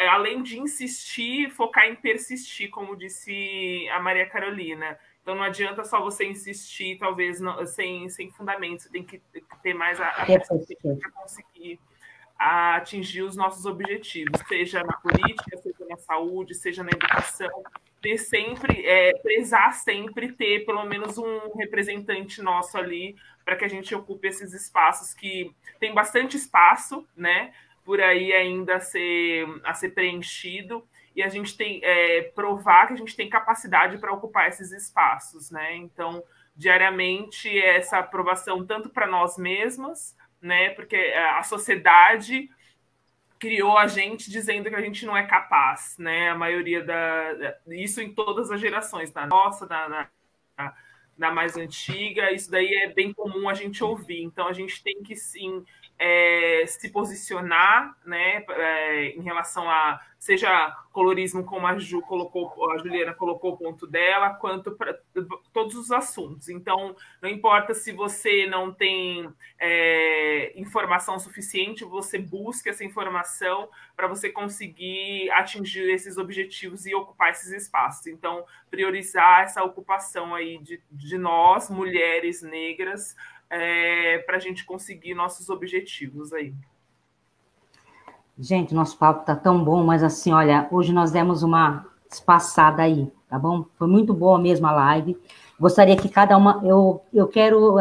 além de insistir, focar em persistir, como disse a Maria Carolina. Então, não adianta só você insistir, talvez, sem fundamento. Você tem que ter mais a persistência para conseguir atingir os nossos objetivos, seja na política, seja na saúde, seja na educação. Prezar sempre ter pelo menos um representante nosso ali para que a gente ocupe esses espaços que tem bastante espaço, né, por aí ainda a ser preenchido, e a gente tem provar que a gente tem capacidade para ocupar esses espaços, né? Então, diariamente, essa aprovação tanto para nós mesmas, né? Porque a sociedade criou a gente dizendo que a gente não é capaz, né? A maioria isso em todas as gerações, da nossa, da mais antiga, isso daí é bem comum a gente ouvir. Então, a gente tem que, sim, se posicionar, né, em relação a, seja colorismo, como a Juliana colocou o ponto dela, quanto para todos os assuntos. Então, não importa se você não tem informação suficiente, você busca essa informação para você conseguir atingir esses objetivos e ocupar esses espaços. Então, priorizar essa ocupação aí de nós, mulheres negras, para a gente conseguir nossos objetivos aí. Gente, nosso papo tá tão bom, mas assim, olha, hoje nós demos uma espaçada aí, tá bom? Foi muito boa mesmo a live. Gostaria que cada uma... Eu quero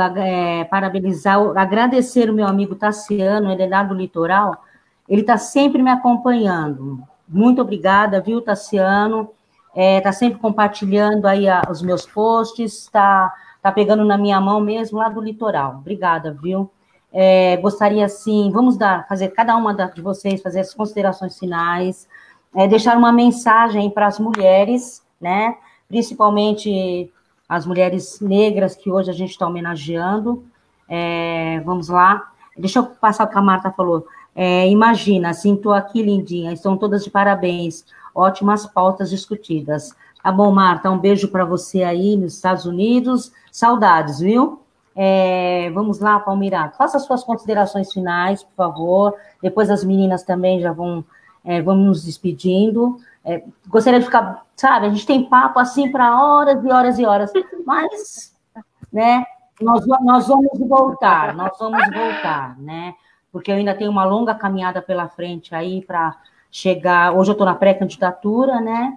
parabenizar, agradecer o meu amigo Tassiano, ele é lá do Litoral, ele tá sempre me acompanhando. Muito obrigada, viu, Tassiano? Tá sempre compartilhando aí os meus posts, tá pegando na minha mão mesmo, lá do Litoral. Obrigada, viu? Gostaria, assim, fazer cada uma de vocês fazer as considerações finais, deixar uma mensagem para as mulheres, né? Principalmente as mulheres negras que hoje a gente está homenageando. Vamos lá. Deixa eu passar o que a Marta falou. Imagina, assim, estou aqui, lindinha, estão todas de parabéns. Ótimas pautas discutidas. Tá bom, Marta? Um beijo para você aí nos Estados Unidos. Saudades, viu? Vamos lá, Palmira. Faça as suas considerações finais, por favor. Depois as meninas também já vamos nos despedindo. Gostaria de ficar, sabe, a gente tem papo assim para horas e horas e horas, mas, né, nós vamos voltar, né? Porque eu ainda tenho uma longa caminhada pela frente aí para chegar. Hoje eu estou na pré-candidatura, né?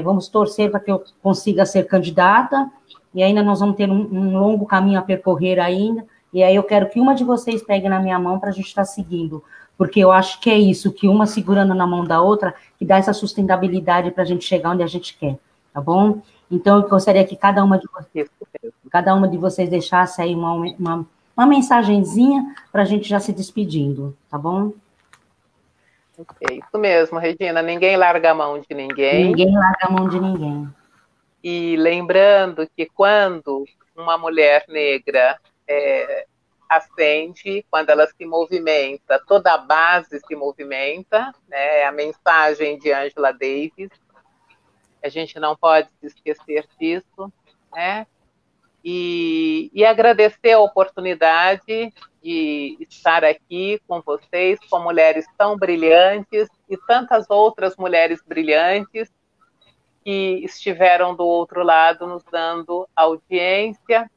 Vamos torcer para que eu consiga ser candidata, e ainda nós vamos ter um longo caminho a percorrer ainda, e aí eu quero que uma de vocês pegue na minha mão para a gente estar seguindo, porque eu acho que é isso, que uma segurando na mão da outra, que dá essa sustentabilidade para a gente chegar onde a gente quer, tá bom? Então, eu gostaria que cada uma de vocês deixasse aí uma mensagenzinha para a gente já se despedindo, tá bom? Isso mesmo, Regina, ninguém larga a mão de ninguém. Ninguém larga a mão de ninguém. E lembrando que quando uma mulher negra ascende, quando ela se movimenta, toda a base se movimenta, né? A mensagem de Angela Davis, a gente não pode se esquecer disso, né? E agradecer a oportunidade de estar aqui com vocês, com mulheres tão brilhantes e tantas outras mulheres brilhantes que estiveram do outro lado nos dando audiência.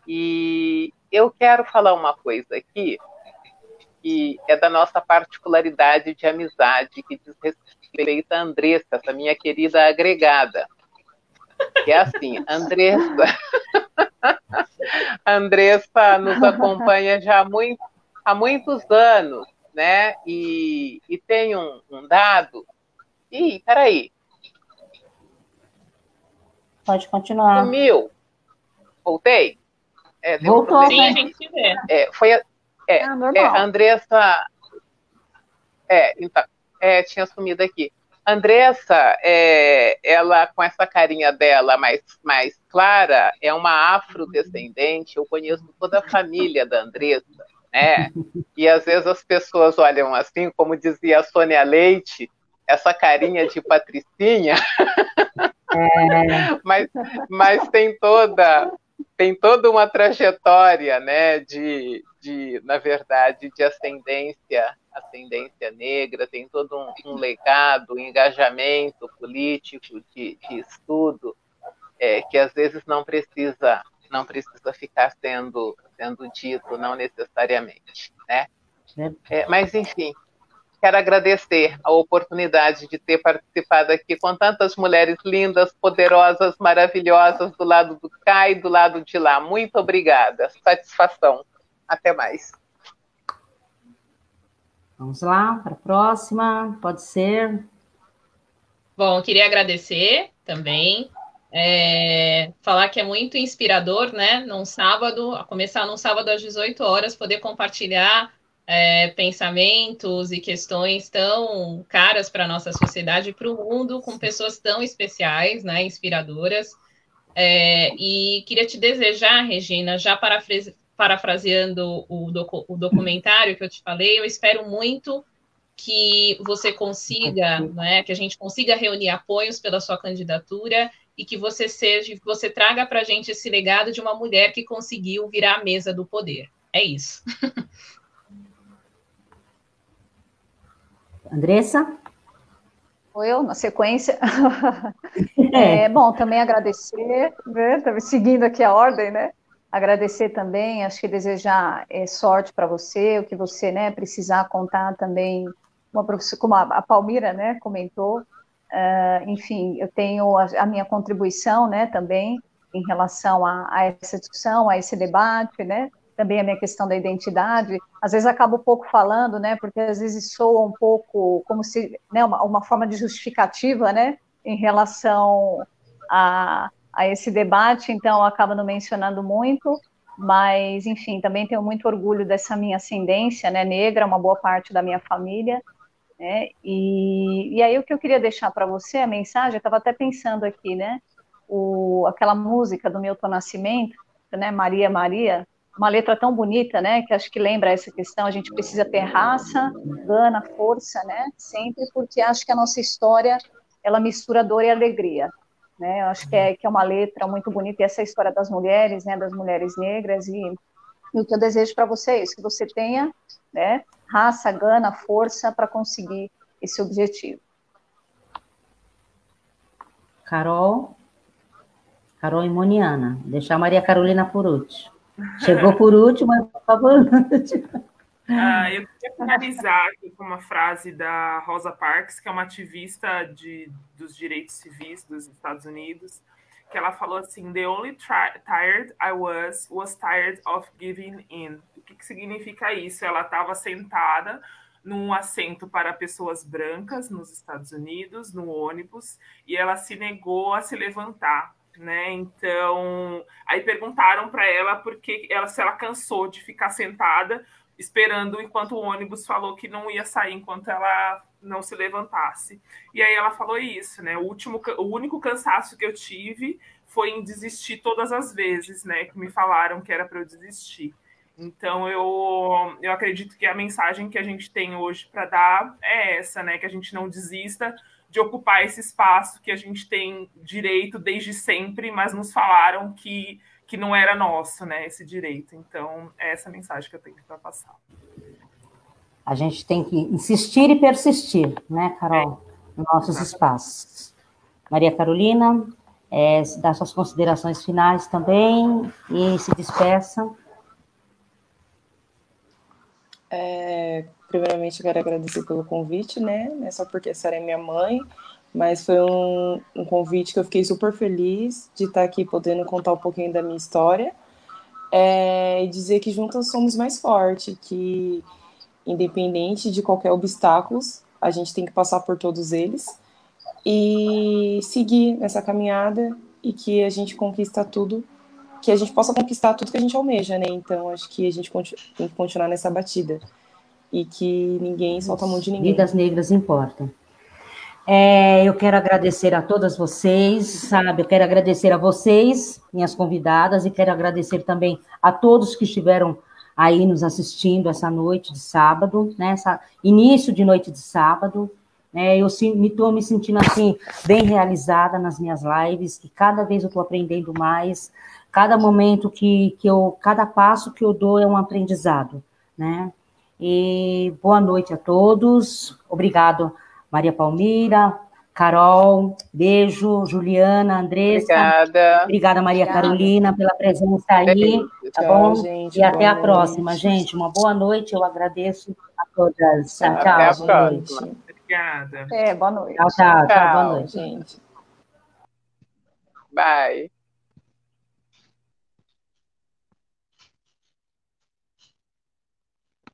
E eu quero falar uma coisa aqui, que é da nossa particularidade de amizade, que diz respeito a Andressa, essa minha querida agregada. Que é assim, Andressa nos acompanha já há muitos anos, né? E tem um dado. Peraí. Pode continuar. Sumiu. Voltei? Voltou. Sim, a gente vê. A Andressa... então, tinha sumido aqui. Andressa, ela com essa carinha dela mais clara, é uma afrodescendente. Eu conheço toda a família da Andressa, né? E às vezes as pessoas olham assim, como dizia a Sônia Leite, essa carinha de patricinha, mas tem toda uma trajetória, né, na verdade, de ascendência negra, tem todo um legado, um engajamento político, de estudo, que às vezes não precisa ficar sendo dito, não necessariamente, né? Mas, enfim, quero agradecer a oportunidade de ter participado aqui com tantas mulheres lindas, poderosas, maravilhosas, do lado do cá e do lado de lá. Muito obrigada. Satisfação. Até mais. Vamos lá, para a próxima. Pode ser. Bom, eu queria agradecer também. Falar que é muito inspirador, né? Começar num sábado às 18 horas, poder compartilhar pensamentos e questões tão caras para a nossa sociedade e para o mundo, com pessoas tão especiais, né, inspiradoras. E queria te desejar, Regina, já parafraseando o documentário que eu te falei, eu espero muito que você consiga, né, que a gente consiga reunir apoios pela sua candidatura e que você traga para a gente esse legado de uma mulher que conseguiu virar a mesa do poder. É isso. Andressa? Eu, na sequência. Bom, também agradecer, né, seguindo aqui a ordem, né? Agradecer também, acho que desejar sorte para você, o que você, né, precisar contar também, como a Palmira, né, comentou. Enfim, eu tenho a minha contribuição, né, também, em relação a essa discussão, a esse debate, né? Também a minha questão da identidade, às vezes acabo um pouco falando, né, porque às vezes soa um pouco como se, né, uma forma de justificativa, né, em relação a esse debate, então acaba não mencionando muito, mas, enfim, também tenho muito orgulho dessa minha ascendência, né, negra, uma boa parte da minha família, né, e aí o que eu queria deixar para você, a mensagem, eu estava até pensando aqui, né, aquela música do Milton Nascimento, né, Maria, Maria, uma letra tão bonita, né, que acho que lembra essa questão, a gente precisa ter raça, gana, força, né, sempre, porque acho que a nossa história, ela mistura dor e alegria, né, eu acho que é uma letra muito bonita, e essa história das mulheres, né, das mulheres negras, e o que eu desejo para você é isso, que você tenha, né, raça, gana, força para conseguir esse objetivo. Carol e Moniana. Deixar a Maria Carolina por último. Chegou por último, mas por favor. Eu queria finalizar aqui com uma frase da Rosa Parks, que é uma ativista dos direitos civis dos Estados Unidos, que ela falou assim: "The only tired I was tired of giving in." O que significa isso? Ela estava sentada num assento para pessoas brancas nos Estados Unidos, no ônibus, e ela se negou a se levantar, né? Então, aí perguntaram para ela se ela cansou de ficar sentada esperando enquanto o ônibus falou que não ia sair enquanto ela não se levantasse. E aí ela falou isso, né? O único cansaço que eu tive foi em desistir todas as vezes, né? Que me falaram que era para eu desistir. Então, eu acredito que a mensagem que a gente tem hoje para dar é essa, né? Que a gente não desista de ocupar esse espaço que a gente tem direito desde sempre, mas nos falaram que não era nosso, né? Esse direito. Então, é essa mensagem que eu tenho para passar. A gente tem que insistir e persistir, né, Carol? Nos nossos espaços. Maria Carolina, dá suas considerações finais também e se despeça. Primeiramente, eu quero agradecer pelo convite, né? Não é só porque a senhora é minha mãe, mas foi um convite que eu fiquei super feliz de estar aqui podendo contar um pouquinho da minha história e dizer que juntas somos mais fortes, que independente de qualquer obstáculo, a gente tem que passar por todos eles e seguir nessa caminhada e que a gente conquista tudo, que a gente possa conquistar tudo que a gente almeja, né? Então, acho que a gente tem que continuar nessa batida e que ninguém solta a mão de ninguém. Vidas negras importam. Eu quero agradecer a todas vocês, sabe? Eu quero agradecer a vocês, minhas convidadas, e quero agradecer também a todos que estiveram aí nos assistindo essa noite de sábado, né? Início de noite de sábado, né? Eu estou me sentindo assim, bem realizada nas minhas lives, que cada vez eu estou aprendendo mais, cada momento cada passo que eu dou é um aprendizado, né? E boa noite a todos, obrigado, Maria Palmira, Carol, beijo, Juliana, Andressa. Obrigada, Maria Carolina, pela presença aí, tá bom? Gente, e até a próxima, gente. Uma boa noite, eu agradeço a todas. Tchau, Até a gente. próxima. Obrigada. Boa noite. Tchau, boa noite. Gente. Bye.